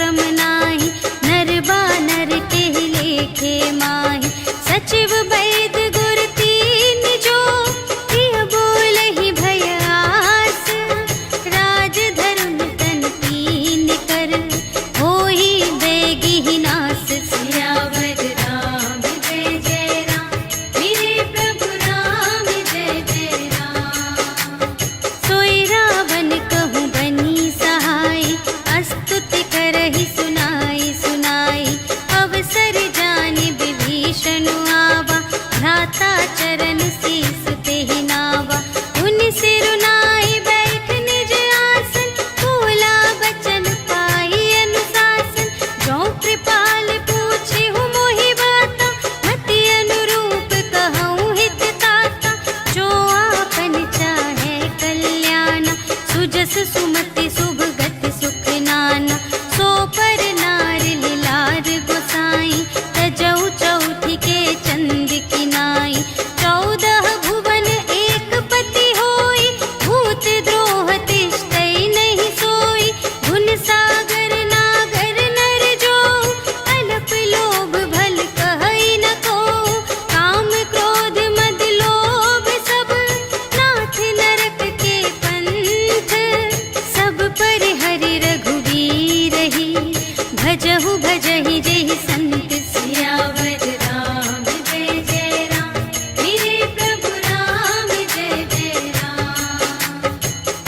श्रम नाही, नर बानर के लेखे माही। सचिव वैद गुर तीन जो, प्रिय बोलहि भय आस। राज धरुन तन कीन कर, होई बेगी नास। सियावर राम जय जय राम, मेरे प्रभु राम जय जय राम। सोई रावण कहूँ बनी सहाय, स्तुति करहि सुनाई सुनाई। अवसर जानि विभीषण आवा, भ्राता चरण शीस तेहि नावा। उनि सिरुनाई बैठ निज आसन, बोला बचन पाई अनुशासन। जो कृपाल पूछेहु मोहि बाता, मति अनुरूप कहूँ हित ताता। जो आपन चाहे कल्याण, सुजस सुमति शुभ गति सुख नाना। सो पर नार लिलार गोसाई, तजौ चौथी के चंद की नाई। 14 भुवन एक पति होई, भूत द्रोह तिष्ठै नहीं सोई। धुन सागर नागर नर जो, अल्प लोभ भल कहै न को। काम क्रोध मद लोभ सब, नाथ नरक के पंथ। सब पर हरि रघुवीर ही, भजहु भजहि जेहि संत। सियावर राम जय जय राम, मेरे प्रभु राम जय जय राम।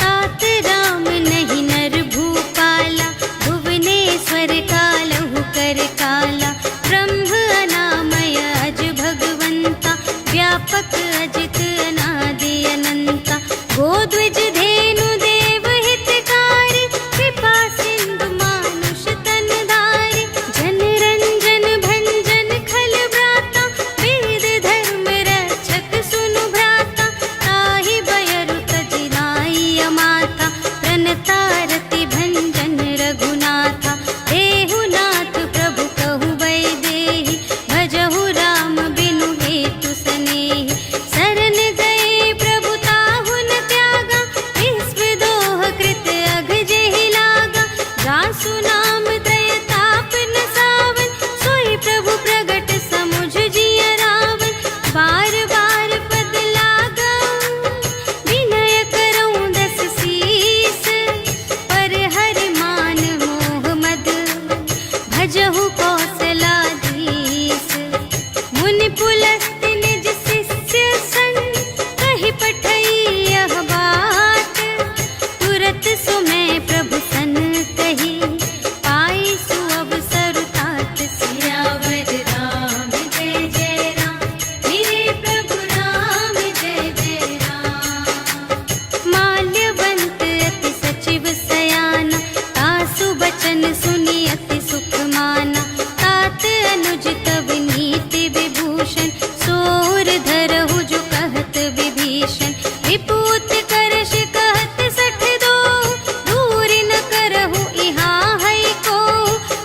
तात राम नहीं नर भूपाला, भुवनेश्वर कालहु कर काला। ब्रह्म अनामय अज भगवंता, व्यापक अजित अनादि अनंता। गोद्विज धेनु देव हितकारी, कृपा सिंधु मानुष तन धारी। जन रंजन भंजन खल व्राता, वेद धर्म रक्षक सुनु भ्राता। ताहि बयरु तजि नाई अमाता, प्रणतारति भंजन रघुनाथा। देहु नाथ प्रभु कहु वैदेही, भजहु राम बिनु हेतु सनेही। शरण गए प्रभु ताहु न त्यागा, विश्व दोह कृत अघ जेहि लागा। जासु नाम त्रय ताप न सावन, सोई प्रभु प्रगट समुझ जिय रावण। बार बार पद लागऊं, विनय करऊं दस शीस। पर हरि मान मोह मद, भजहु कौशलाधीश। मुनि पुलस्त्य निज शिष्य संग, कहि पठई यह बात। तुरत सुमय प्रभु सन कही, पाई सुअवसर तात। सियावर राम जय जय राम, मेरे प्रभु राम जय जय राम। माल्यवंत अति सचिव सयाना, तासु बचन सुनि अति सुख माना। तात अनुज तब नीति विभूषण, सोर धरहु जो कहत विभीषण। विपूत करश कहत 62, दूर न करहु इहाँ है को।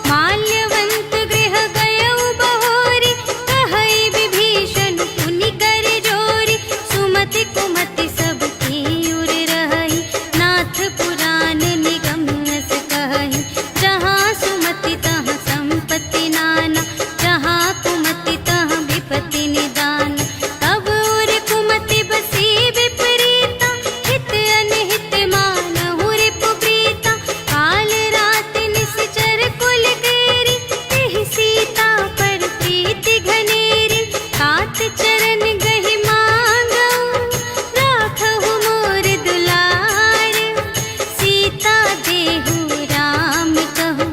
माल्यवंत गृह गयउ बहोरी, कहै विभीषण पुनि कर जोरी। सुमति कुमति सब की उर रहहि, नाथ पुराण निगम अस कहहि। जहाँ सुमति तहाँ संपत्ति नाना, जहाँ कुमति तहाँ विपत्ति निदान। तब उर कुमति बसी विपरीता, हित अनहित मानहु रिपु प्रीता। काल रात निश्चर कुल केरी, तेहि सीता पर प्रीति घनेरी। तात चरण गहि मांगऊं, राखहु मोर दुलार। सीता देहु राम कहूँ,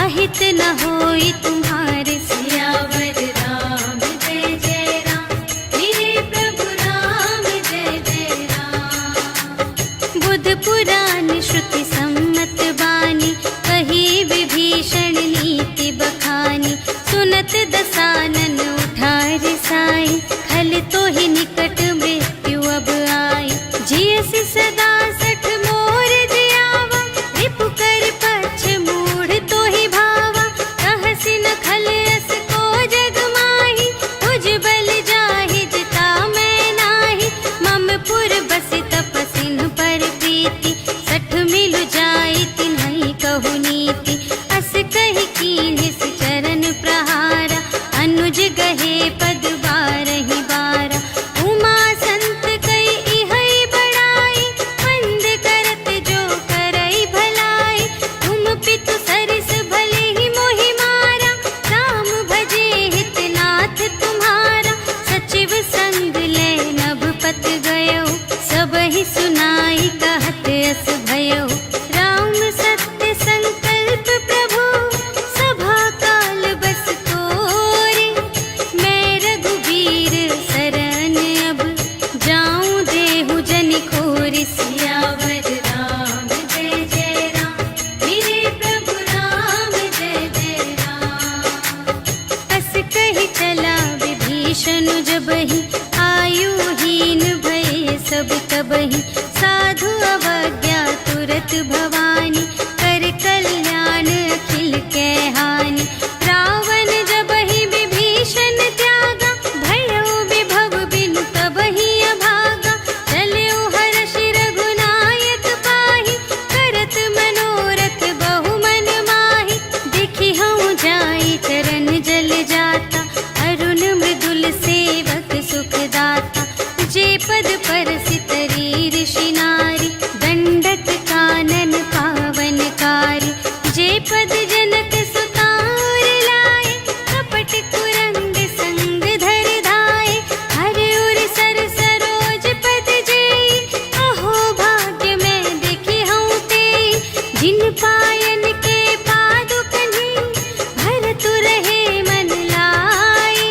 अहित न होई तुम्हारे। सियावर राम जय जय राम, मेरे प्रभु राम जय जय राम। बुध पुराण श्रुति सम्मत बानी, कही विभीषण नीति बखानी। सुनत दसानन उठा रिसाई, खल तो ही निकट मृत्यु अब आई। जियसि सदा 60 मोर जियावा, रिपु कर पक्ष मूढ़ तो ही भावा। कहसि न खल अस को जग माही, तुझ बल जाहि जिता मैं नाही। मम पुर बसि तपसिन पर प्रीति, 60 मिलु जाई तिन्है कहु नीति। अस जनक सुतार लाए, कपट कुरंग संग धर धाए, हर उर सर सरोज पद जेई, अहो भाग्य में देखी हूँ ते, जिन पायन के पादुकन्हि, भरत रहे मन लाए,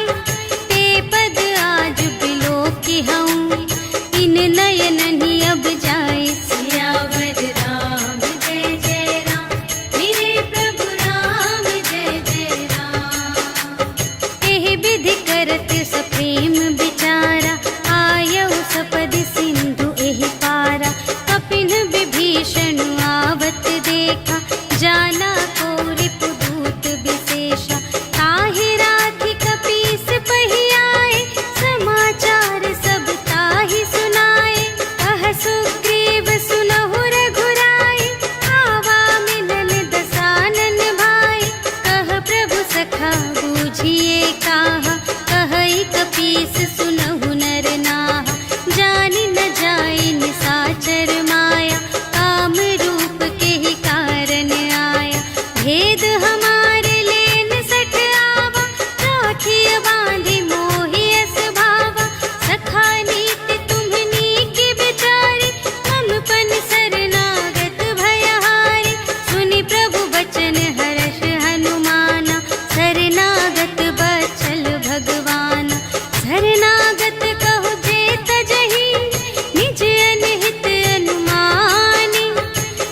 ते पद आज बिलोकी हूँ, इन नयन ही अब जाए। सियावर राम जय जय राम, मेरे प्रभु राम जय जय राम। एहि विधि करत सप्रेम विचारा, आयउ सपदि सिंधु एहि पारा, कपिन विभीषण आवत देखा, जाना को रिपुदूत विशेषा, ताहि राधि कपीस पहियाए, समाचार सब ताहि सुनाए, कह सुग्रीव सुनहु रघुराई, आवा मिलन दसानन भाई, कह प्रभु सखा बूझिए काहा, कहई कपीस सुनहु नर नाहा, जानि न जाई निसाचर माया, काम रूप के ही कारण आया, भेद हमारे लेन सठ आवा, राखिय बांधि मोहि अस भावा, सखा नीति तुम्हनी की बिचारी, हम पन शरणागत भयहारी, सुनि प्रभु बचन हर्ष हनुमाना, शरणागत बचल भगवाना, शरणागत कहु जे तजहि, निज अनहित अनुमानी,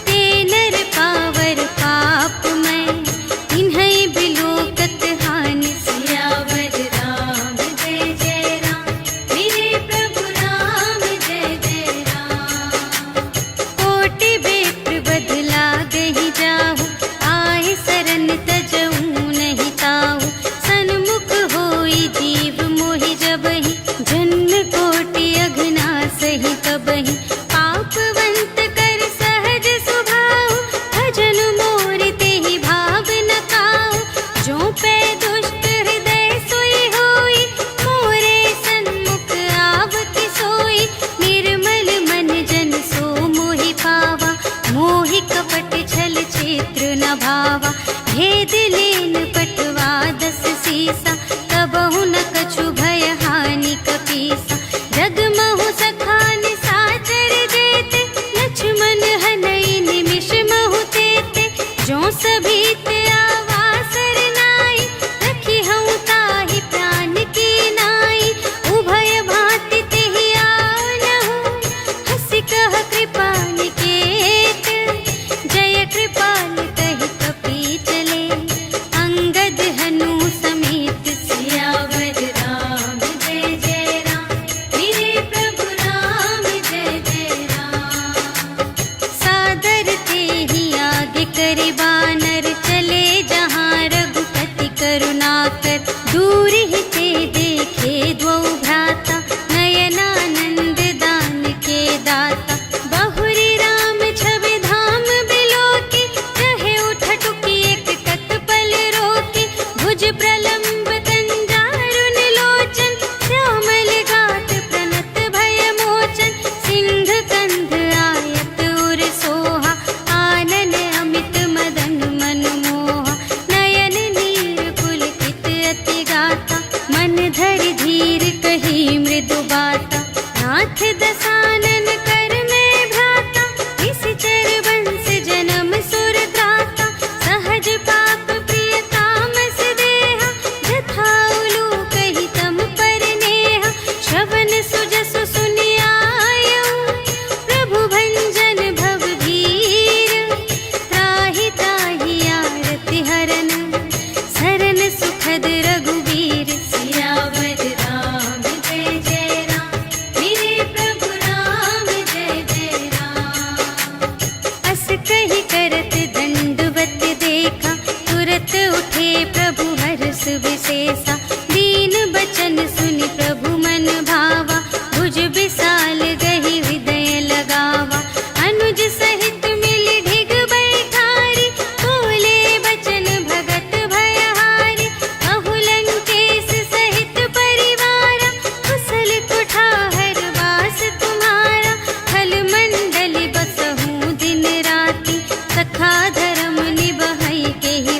ते नर पावर पाप मैं, इन्है बिलोकत हानि। सियावर राम जय जय राम, मेरे प्रभु राम जय जय राम। कोटि विप्र बदला गहि जाहु, आए सरन तजऊ नहीं ताहु, सन्मुख होई जीव मोहि जबहि, जन्म कोटि अघना सही तबहि, पापवंत कर सहज सुभाहु, भजन मोर तेहि भाव न काहु, जो पै दुष्ट हृदय सोई होई, मोरे सन्मुख आवति सोई, निर्मल मन जन सो मोहि पावा, मोहि कपट छल क्षेत्र न भावा, भेद लेन पटवा दस सीसा, कबहु न कछु भय हानि कपीसा, जगमहु सखा निसाचर जेते, लक्ष्मण हनई निमिष महु तेते, जो सभीत आवा सरनाई, रखी हूँ ताहि प्राण की नाई, उभय भांति तेहि आनहु, हँसि कह कृपा निकेत, जय कृपाल कहि कपी चले, अंगद हनु समेत। सियावर राम जय जय राम, मेरे प्रभु राम जय जय राम। सादर तेहि आगे करि बानर, चले जहाँ रघुपति करुणाकर, दूर ही ते देखे द्वौ भ्राता, नयनानंद दान के दाता, बहुरी राम छवि धाम बिलोके, रहे उठटुकी एक तत्पल रोके, भुज प्रलंब कंजारुन लोचन, श्यामल गात प्रणत भय मोचन, सिंह कंध आयत उर सोहा, आनन अमित मदन मन मोहा, नयन नीर पुलकित अति गाता, मन धरि धीर कही मृदु बाता, नाथ दसानन कर में भ्राता, निश्चर वंश जन्म सुर त्राता, सहज पाप प्रिय तामस देहा, जथा उलूक ही तम पर नेहा, श्रवण सुजसु सुनि आयऊ, प्रभु भंजन भव भीर, त्राहि ताहि आरति हरन, शरण सुखद रघुवीर। सियावर राम जय जय राम, मेरे प्रभु राम जय जय राम। अस कहि करत दंडवत देखा, तुरत उठे प्रभु हर्ष विशेषा, दीन बचन सुनि प्रभु मन भावा, भुज विशाल गहि हृदय लगावा, अनुज सहित मिलि ढिग बैठारी, बोले बचन भगत भयहारी, कहु लंकेश सहित परिवारा, कुशल कुठार वास तुम्हारा, थल मंडली बसहु दिन राति, सखा धर्म निबहै के ही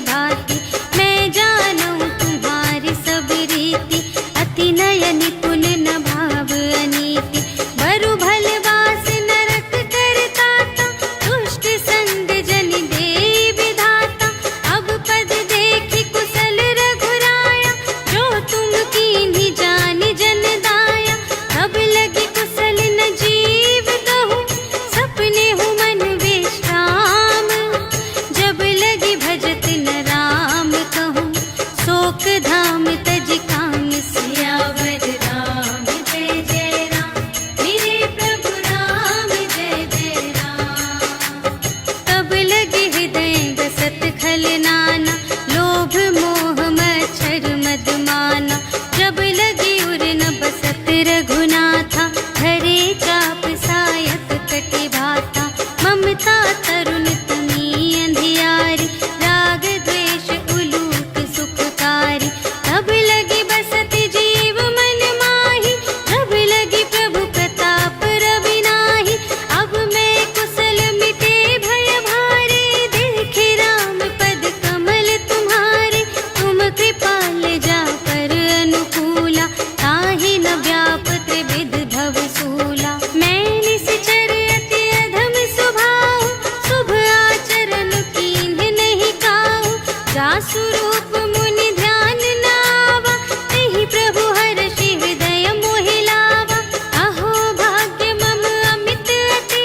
भजत न राम कहूँ, शोक धाम तज काम सियावर राम जय जय राम, मेरे प्रभु राम जय जय राम। तब लगे हृदय बसत खल नाना, लोभ मोह मच्छर मद माना। जब लगी उर न बसत रघुनाथा, धरे चाप सायक कटि भाता। ममता तरुण तमी अंधियारी, राग द्वेष उलूक सुखकारी। तब लगी बसत जीव मन माही, जब लगी प्रभु प्रताप रवि नाही। अब मैं कुशल मिटे भय भारे, देखे राम पद कमल तुम्हारे। तुम कृपाल जा पर अनुकूला, ताहि न व्याप त्रिविध भव सूला। मैं निश्चर अति अधम स्वभाव, शुभ आचरण कीन्ह नहीं काहू। जासु रूप मुनि ध्यान न आवा, तेहि प्रभु हरषि हृदय मोहि लावा। अहो भाग्य मम अमित अति,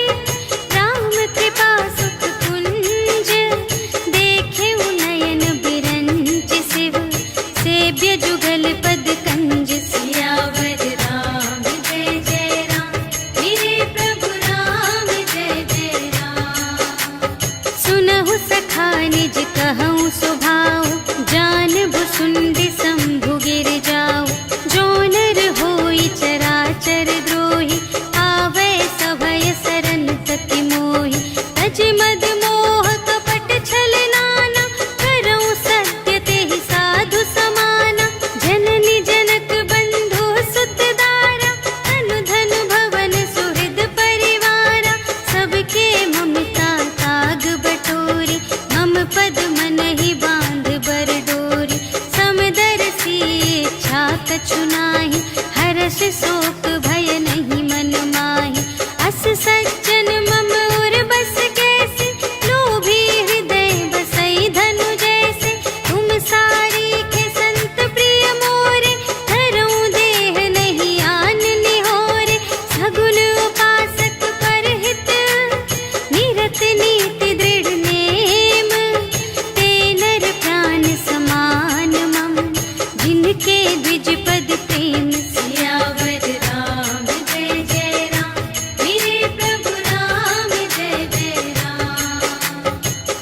राम कृपा सुख कुंज। देखे नयन बिरंच शिव, सेव्य जुगल पद कंज। सियावर राम जय जय राम, मेरे प्रभु राम जय जय राम। सुनहु सखा निज कहूँ स्वभाव, जानबु सुंदि शंभु गिर जाऊ। जो नर होई चराचर द्रोही, आवै सभय सरन तति मोहि। तज मद मोह कपट छल नाना, करऊँ सत्य तेहि साधु समाना। जननी जनक बंधु सुत दारा, धनु धनु भवन सुहृद परिवारा। सबके ममता ताग बटोरी, मम पद मन ही बांध बर डोरी। समदर्शी इच्छा कछु नाही, हर्ष शोक भय नहीं मन माही। अस सज्जन मम उर बस कैसे, लोभी हृदय बसई धनु जैसे। तुम सारी के संत प्रिय मोरे, धरऊँ देह नहीं आन निहोरे। सगुन उपासक परहित, निरत नीति दृढ़ नेम। ते नर प्राण समान मम, जिनके द्विज पद प्रेम। सियावर राम जय जय राम, मेरे प्रभु राम जय जय राम।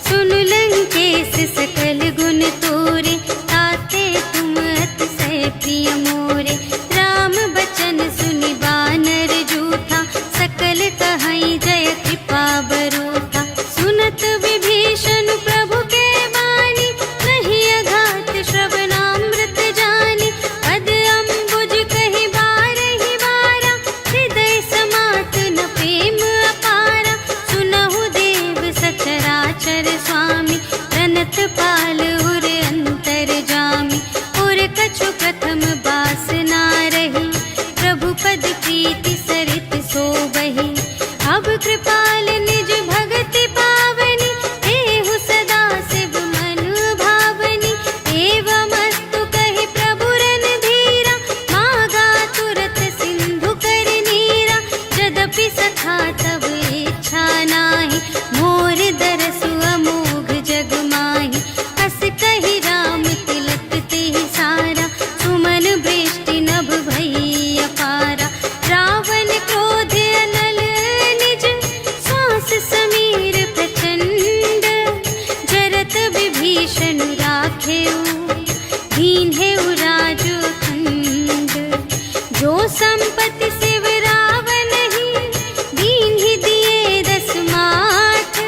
सुन लंकेश सकल गुण तोरे, ताते तुम अतिशय प्रिय मोरे। राम बचन सुनि बानर जूठा, सकल कहई जय कृपा बरूठा। सुनत विभीषण प्रभु के वाणी, नहीं अघात श्रवणामृत जानी। पद अम्बुज कहि बारहि बारा, हृदय समात न प्रेम अपारा। सुनहु देव सचराचर स्वामी, प्रणत पाल उर अंतर जामी। उर कछु प्रथम बासना रही, प्रभु पद प्रीति सरित सोबहि। अब कृपाल निज भगति पावनी, देहु सदा शिव मन भावनी। एवमस्तु कहि प्रभु रणधीरा, मागा तुरत सिंधु कर नीरा। यद्यपि सखा तब इच्छा नाही, मोर दरसु अमोघ जग माही। अस कहि राम तिलक तेहि सारा, सुमन वृष्टि नभ भई अपारा। रावण क्रोध अनल निज, श्वास समीर प्रचंड। जरत विभीषण राखेउ, दीन्हेउ राजु अखंड। जो संपत्ति शिव रावण ही, दीन्हि दिए दस माठ।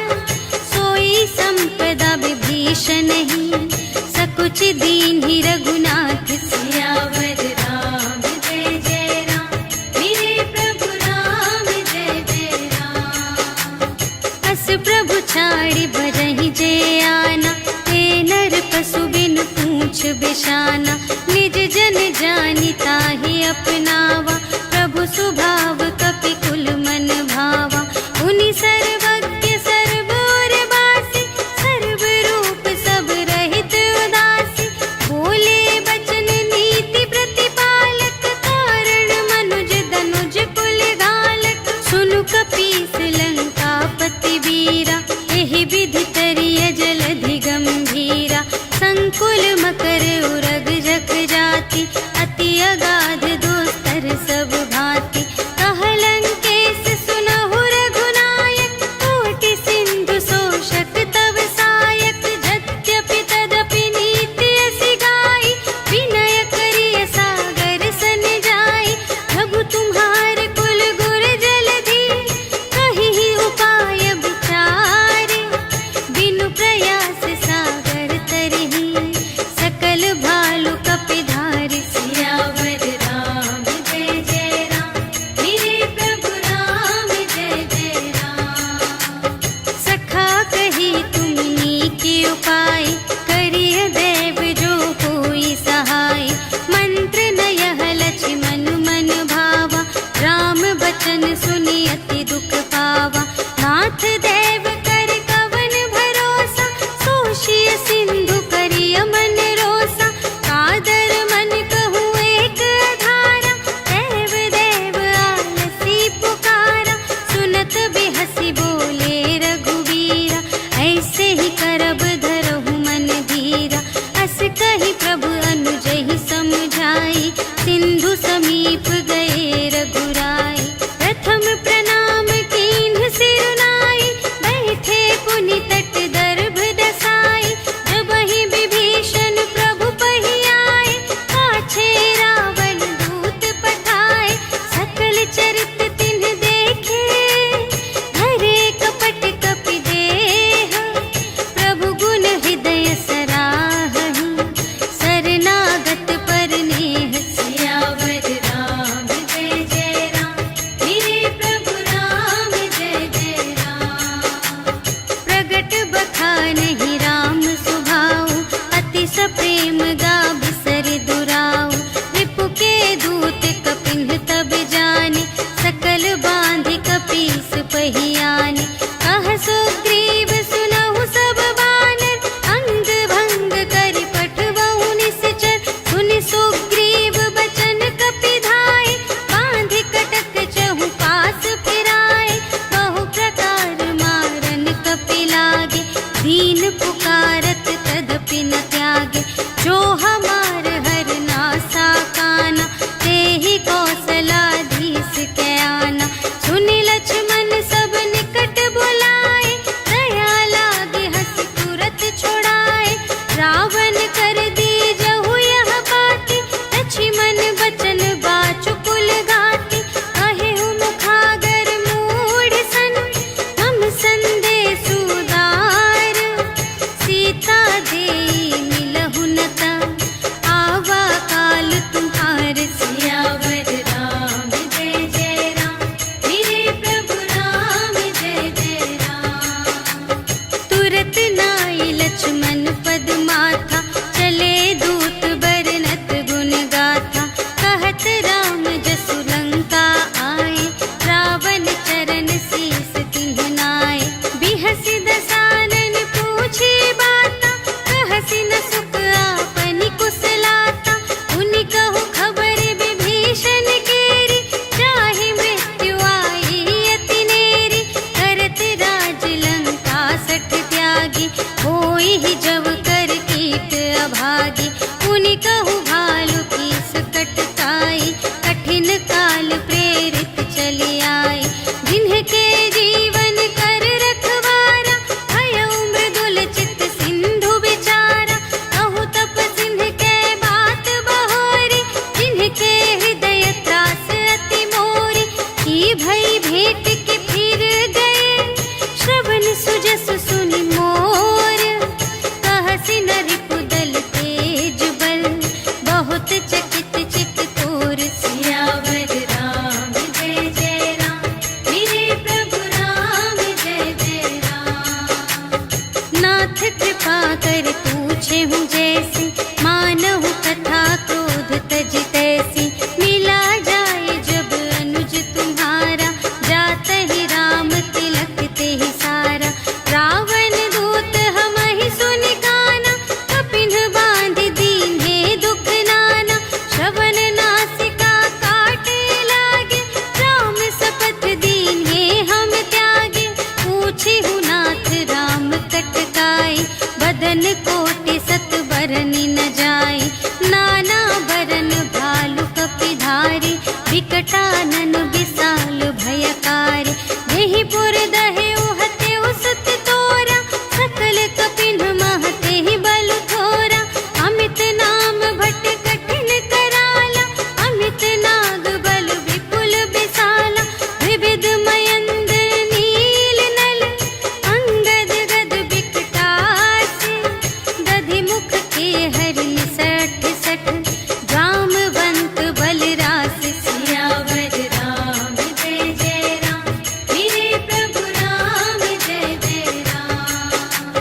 सोई संपदा विभीषण ही, सकुच दीन्हि रघुनाथ। सियावर राम जय जय राम, मेरे प्रभु राम जय जय राम। अस प्रभु छाड़ि भजहि जे आना, हे नर पशु बिनु पूछ बिशाना। निज जन जानि ताहि अपनावा, प्रभु स्वभाव कपि कुल मन भावा। उनि सर्वज्ञ सर्व और वासी, सर्व रूप सब रहित उदासी। बोले बचन नीति प्रतिपालक, कारण मनुज धनुज कुल घालक। सुनु कपीस लंकापति वीरा, एहि विधि तरिय जलधि गंभीरा। संकुल मकर उरग जग जाति, अति अगाध दोस्तर सब भांति। कहलंकेश सुनहु रघुनायक, कोटि सिंधु शोषक तव सायक। यद्यपि तदपि नीति असि गाई, विनय करिय सागर सन जाई। प्रभु तुम्हार कुल गुर जलधि, कहिहि उपाय विचारे। बिनु प्रयास सागर तरहि, सकल भालु कपिधारि। सियावर राम जय जय राम, मेरे प्रभु राम जय जय राम। सखा कही तुमनी के उपाय, करिय देव जो कोई सहाय। मंत्र न यह लक्ष्मण मन भावा, राम बचन सुनि अति दुख पावा। नाथ देव कर कवन भरोसा, सोषिय सिंधु करिय मन रोसा। कादर मन कहूँ एक धारा, देव देव आलसी पुकारा। सुनत बिहसी बोले रघुवीरा, ऐसे ही करब धरहु मन धीरा। अस कही प्रभु अनुजहि समझाई, सिंधु समीप गए रघुराई। प्रथम प्रणाम कीन्ह सिर नाई, बैठे पुनि तट दर्भ दसाई। जबहि विभीषण प्रभु पहि आए, पाछे रावण दूत पठाए। सकल चरित तिन्ह देखे, धरे कपट कपि देह। प्रभु गुण हृदय सराहहि, शरणागत पर नेह। सियावर राम जय जय राम, मेरे प्रभु राम जय जय राम। प्रगट बखानहि राम सुभाऊ, अति सप्रेम गा बिसरि दुराऊ। रिपु के दूत कपिन्ह तब जाने, सकल बांधि कपीस पहियाने। कह सुग्रीव सुनहु सब बानर, अंग भंग करि पठवहु निश्चर। सुनि सुग्रीव बचन कपिधाय, बांधि कटक चहु पास फिराए। बहु प्रकार मारन कपि लागे, दीन पुकारत तदपि न त्यागे। जो हमार हर नासा काना, तेहि कौशलाधीश के आना। सुनि लक्ष्मण सब निकट बुलाए, दया लागे हँसि तुरत छुड़ाए। रावण कर दीजहु यह बाती, लक्ष्मण बचन बाचु कुल घाती। कहेहु मुखागर मूढ़ सन, हम संदेश उदार। सीता देई मिलहु न ता, आवा काल तुम्हार। सियावर राम जय जय राम, मेरे प्रभु राम जय जय राम। तुरत नाई लक्ष्मण पद माथा, चले दूत बरनत गुण गाथा। कहत राम जसु लंका आए, रावण चरण शीस तिन्ह नाए। बिहसि दसानन पूछे बाता, कहसि न सुख आपनि कुशलाता। उनि कहु खबर विभीषण केरी, जाहि मृत्यु आई अति नेरी। करत राज लंका सठ त्यागी, होई ही जब कर कीट अभागी। उनि कहु भालु कीस कटकाई, कठिन काल प्रेरित चली आई। जिन्हके जीवन कर रखवारा, भयउ मृदुल चित सिंधु विचारा। कहु तप सिंह के बात बहोरी, जिन्हके हृदय त्रास अति मोरी। की भई भेंट के फिर गए, श्रवण सुजस सुनि मोर। कहसि न रिपुदल तेज बल, बहुत चकित चित तोर। सियावर राम जय जय राम, मेरे प्रभु राम जय जय राम। नाथ कृपा कर पूछे हूँ जैसी, मानहु कथा क्रोध तज तैसी। मिला जाए जब अनुज तुम्हारा, जात ही राम तिलक तेहि सारा। रावण दूत हमहि सुनि काना, कपिन्ह बांधि दीन्हे दुख नाना। श्रवण नासिका काटे लागे, राम सपथ दीन्हे हम त्यागे। पूछिहु नाथ राम कटकाई, बदन कोटि सत बरनी न जाई। नाना बरन भालु कपिधारी, विकटानन विशाल भयकारी। देहि पुर दहे उहते उसत तोरा, सकल कपिन महते ही बल थोरा। अमित नाम भट कठिन कराला, अमित नाग बल विपुल विशाला। विविध मयंद्र नील नल, अंगद गद विकटासी। दधि मुख के हरि सठ सठ, जामवंत बलरास। सियावर राम जय जय राम, मेरे प्रभु राम जय जय राम।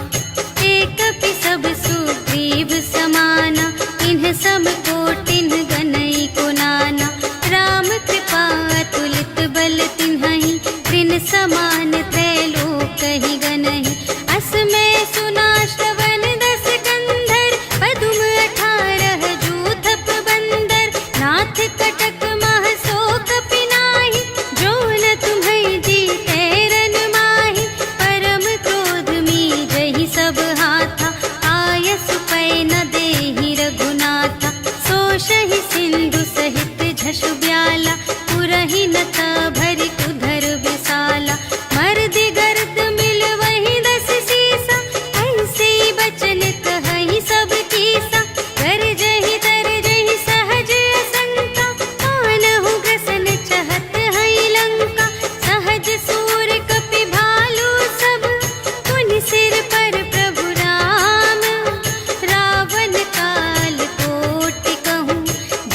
एक कपि सब सुग्रीव समाना, इन्ह सम कोटिन गनई को नाना। राम कृपा अतुलित बल तिन्हहि, त्रिन समान त्रैलोकहि गनहि। अस में सुना श्रवण दस कंधर, पदुम 18 जूथप बंदर। नाथ कटक मह शोक पिनाहि, जो न तुम्है जीतै रन माहि। परम क्रोध मीजहि सब हाथा, आयसु पै न देहि रघुनाथा। सोषहि सिंधु सहित झषु ब्याला, पुरहि नथ भरि कुधर विशाला। मर्दि गर्द मिलवहि 10 सीसा, ऐसे बचन कहहि सब कीसा। गरजहि तरजहि सहज असंका, मानहु ग्रसन चहत हई लंका। सहज सूर कपि भालु सब, पुनि सिर पर प्रभु राम। रावण काल कोटि कहूँ,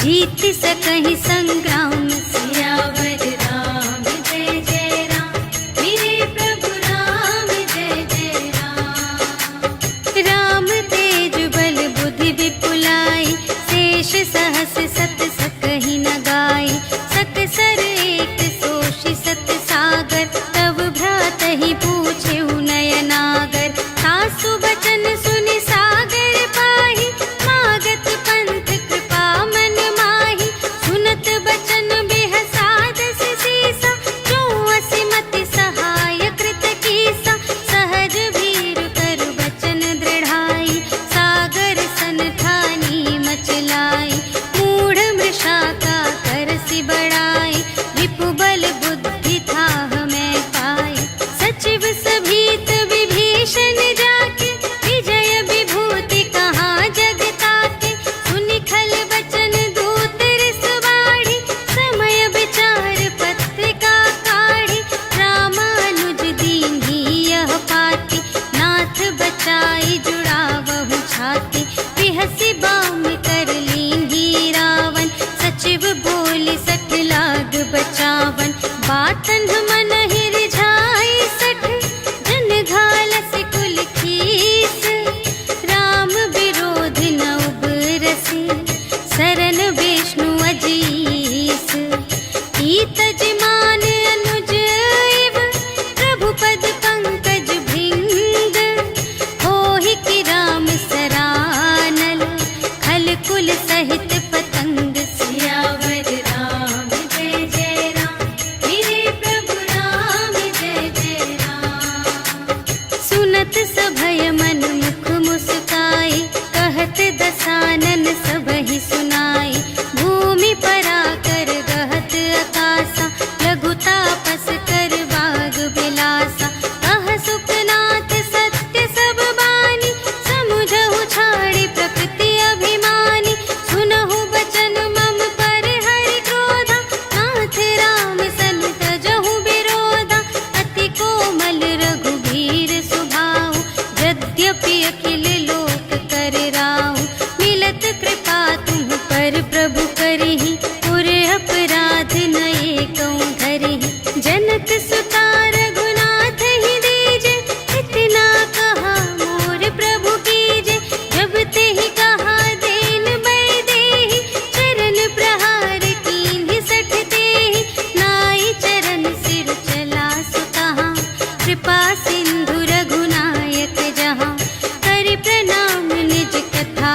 जीत सकहि संग्राम। सियावर राम जय जय राम, मेरे प्रभु राम जय जय राम। राम तेज बल बुद्धि विपुलाई, शेष सहस सत सकहि न गाई। सकसर एक सोषि सत सागर, तब भ्रातहि पूछेउ नयनागर। सासु बचन सुनि सागर पाहि, मागत पंथ कृपा मन माहि। सुनत बचन बिहसा 10 सीसा, जो असिमति सहाय कृत कीसा। सहज भीर करु बचन दृढ़ाई, सागर सन ठानी मचलाई। मूढ़ मृषा का करसि बड़ाई, रिपु बल बुद्धि थाह मैं पाई। सचिव सभीत विभीषण जाके, विजय विभूति कहाँ जग ताके। सुनि खल बचन दूत रिस बाढ़ी, समय विचार पत्रिका काढ़ी। रामानुज दीन्ही यह पाती, नाथ बचाई जुड़ावहु छाती। बिहसि बाम कर लीन्ही रावण, सचिव बोलि 60 लाग बचावन। बातन मन रिझाई 60, जन घालसि कुल खीस। राम विरोध न उबरसि, सरन विष्णु अजीस। ईतज मान अनुज इव, प्रभु पद पंकज भृंग। होहि कि राम सरानल, खल कुल सहित पतंग। सियावर राम जय जय राम, मेरे प्रभु राम जय जय राम। सुनत सभय मन मुख मुस्काई, कहत दसानन सबहि सुनाई। भूमि पराकर गहत आकासा, लघु तापस कर बाग बिलासा। कह सुखनाथ सत्य सब बानी, समुझहु छाड़ी प्रकृति अभिमानी। सुनहु बचन मम पर हरि क्रोधा, नाथ राम सन तजहु विरोधा। अति कोमल रघुबीर सुभाऊ, यद्यपि अखिल लोक कर राहु। मिलत कृपा तुम पर प्रभु करहि, पुर अपराध न एकौ धरहि। जनक सुता रघुनाथ ही दीजे, इतना कहा मोर प्रभु कीजे। जब तेहि कहा देन मैं देहि, चरण प्रहार कीन्हि 60 तेहि। नाई चरण सिर चला सुतहाँ, कृपा सिंधु रघुनायक जहाँ। करि प्रणाम निज कथा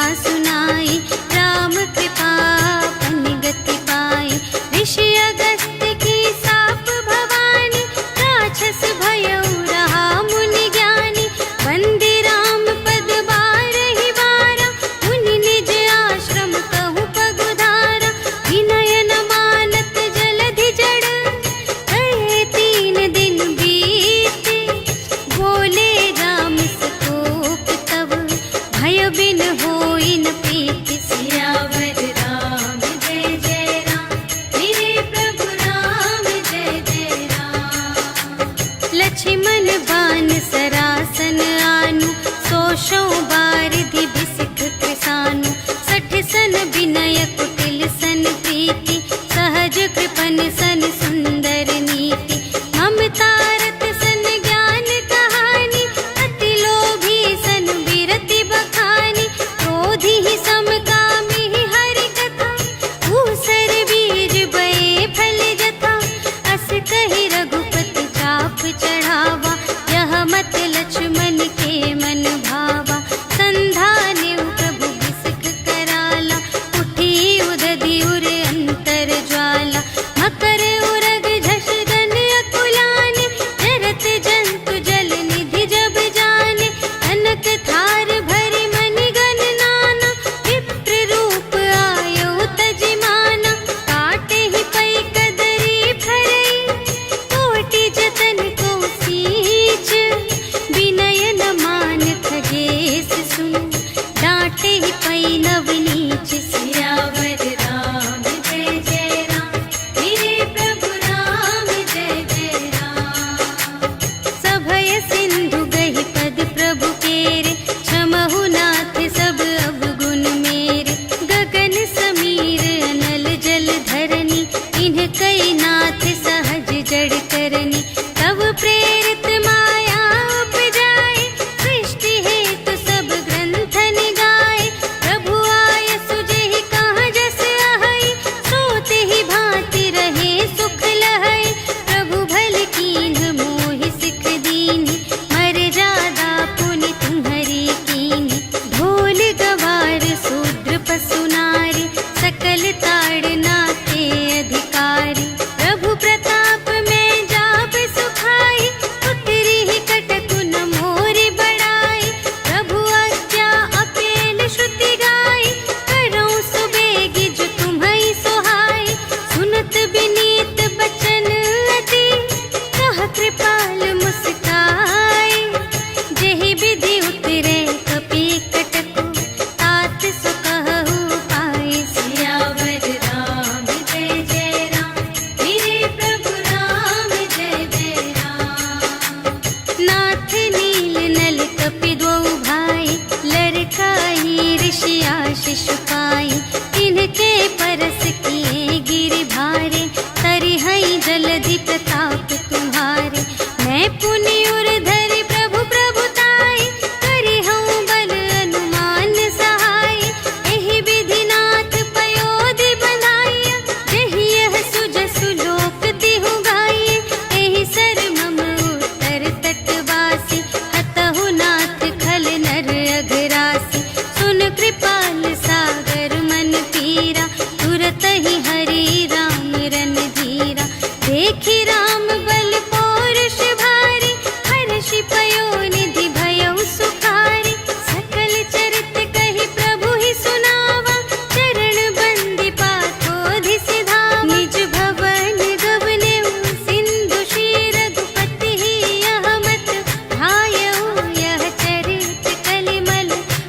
पै नवनीच सियावर राम जय जय राम, मेरे प्रभु राम जय जय राम। सभय सिंधु गहि पद प्रभु केरे, क्षमहु नाथ सब अवगुण मेरे। गगन समीर अनल जल धरनी, इन्ह कई नाथ सहज जड़ करनी। तब प्रेरित माया उपजाए, सृष्टि हेतु सब ग्रंथन गाए। प्रभु आय सुजेहि कहाँ जस अहै, सोते ही भांति रहे सुख लहै। प्रभु भल कीन्ह मोहि सिख दीन्ह, मर्यादा पुनि तुम्हरी कीन्ह। ढोल गवार शूद्र पशु नारी, सकल ताड़ना के अधिकारी। प्रभु प्रताप में जाप सुखाई, उतरी ही कटकु न मोरि बड़ाई। प्रभु आज्ञा अपेल श्रुति गाई, करऊं सुबेगी जो तुम्है सोहाई। सुनत बिनीत बचन अति, कह कृपाल मुस्काई। जेहि विधि उतरे कपि कटकु, तात सो कहु पाई। सियावर राम जय जय राम, मेरे प्रभु राम जय जय राम। नाथ नील नल कपि द्वौ भाई, लरकाई ऋषि आशीष पाई। तिनके परस किए गिरि भारे, तरिहै जलधि प्रताप तुम्हारे। मैं पुनि उर धरि प्रभु प्रभुताई, करिहउँ बल अनुमान सहाय। एहि विधि नाथ पयोधि बंधाइया, जेहि यह सुजसु लोक तिहु गाइए। एहि सर मम उत्तर तटवासी, हतहु नाथ खल नर अघरासी। सुन कृपाल सागर मन पीरा, तुरत ही हरि राम रन धीरा। देखि राम बल पौरुष भारी, हर्षि पयोनिधि भयउ सुखारी। सकल चरित कहि प्रभु ही सुनावा, चरण बंदी पाथोधि सिधावा। निज भवन गवनेउ सिंधु श्री रघुपति ही, यह मत भायउ यह चरित कलिमल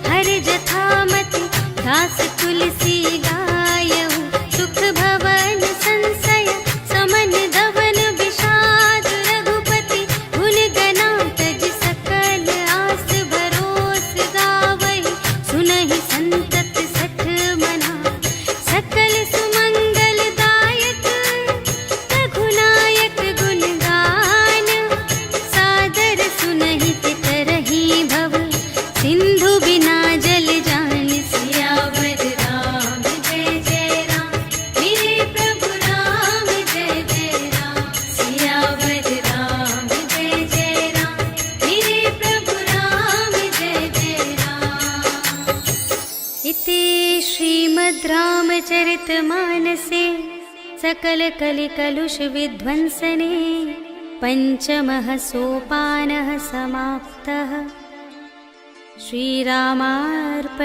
हर जथामति। दास तुलसी गायउ, सुख भवन संशय समन धवन विषाद। रघुपति गुण गना तज सकल आस भरोस गावहि। सुनहि संतत सठ मना, सकल सुमंगल दायक। रघुनायक गुण गान, सादर सुनहि तितरहि भव। सिंधु बिना जल जान सियावर राम जय जय राम, मेरे प्रभु राम जय जय राम। सियावर राम जय जय राम, मेरे प्रभु राम जय जय राम। इति श्रीमद् रामचरितमानसे सकल कलिकलुष विध्वंसने, पंचमः सोपानः समाप्तः। श्रीरामार्पणमस्तु।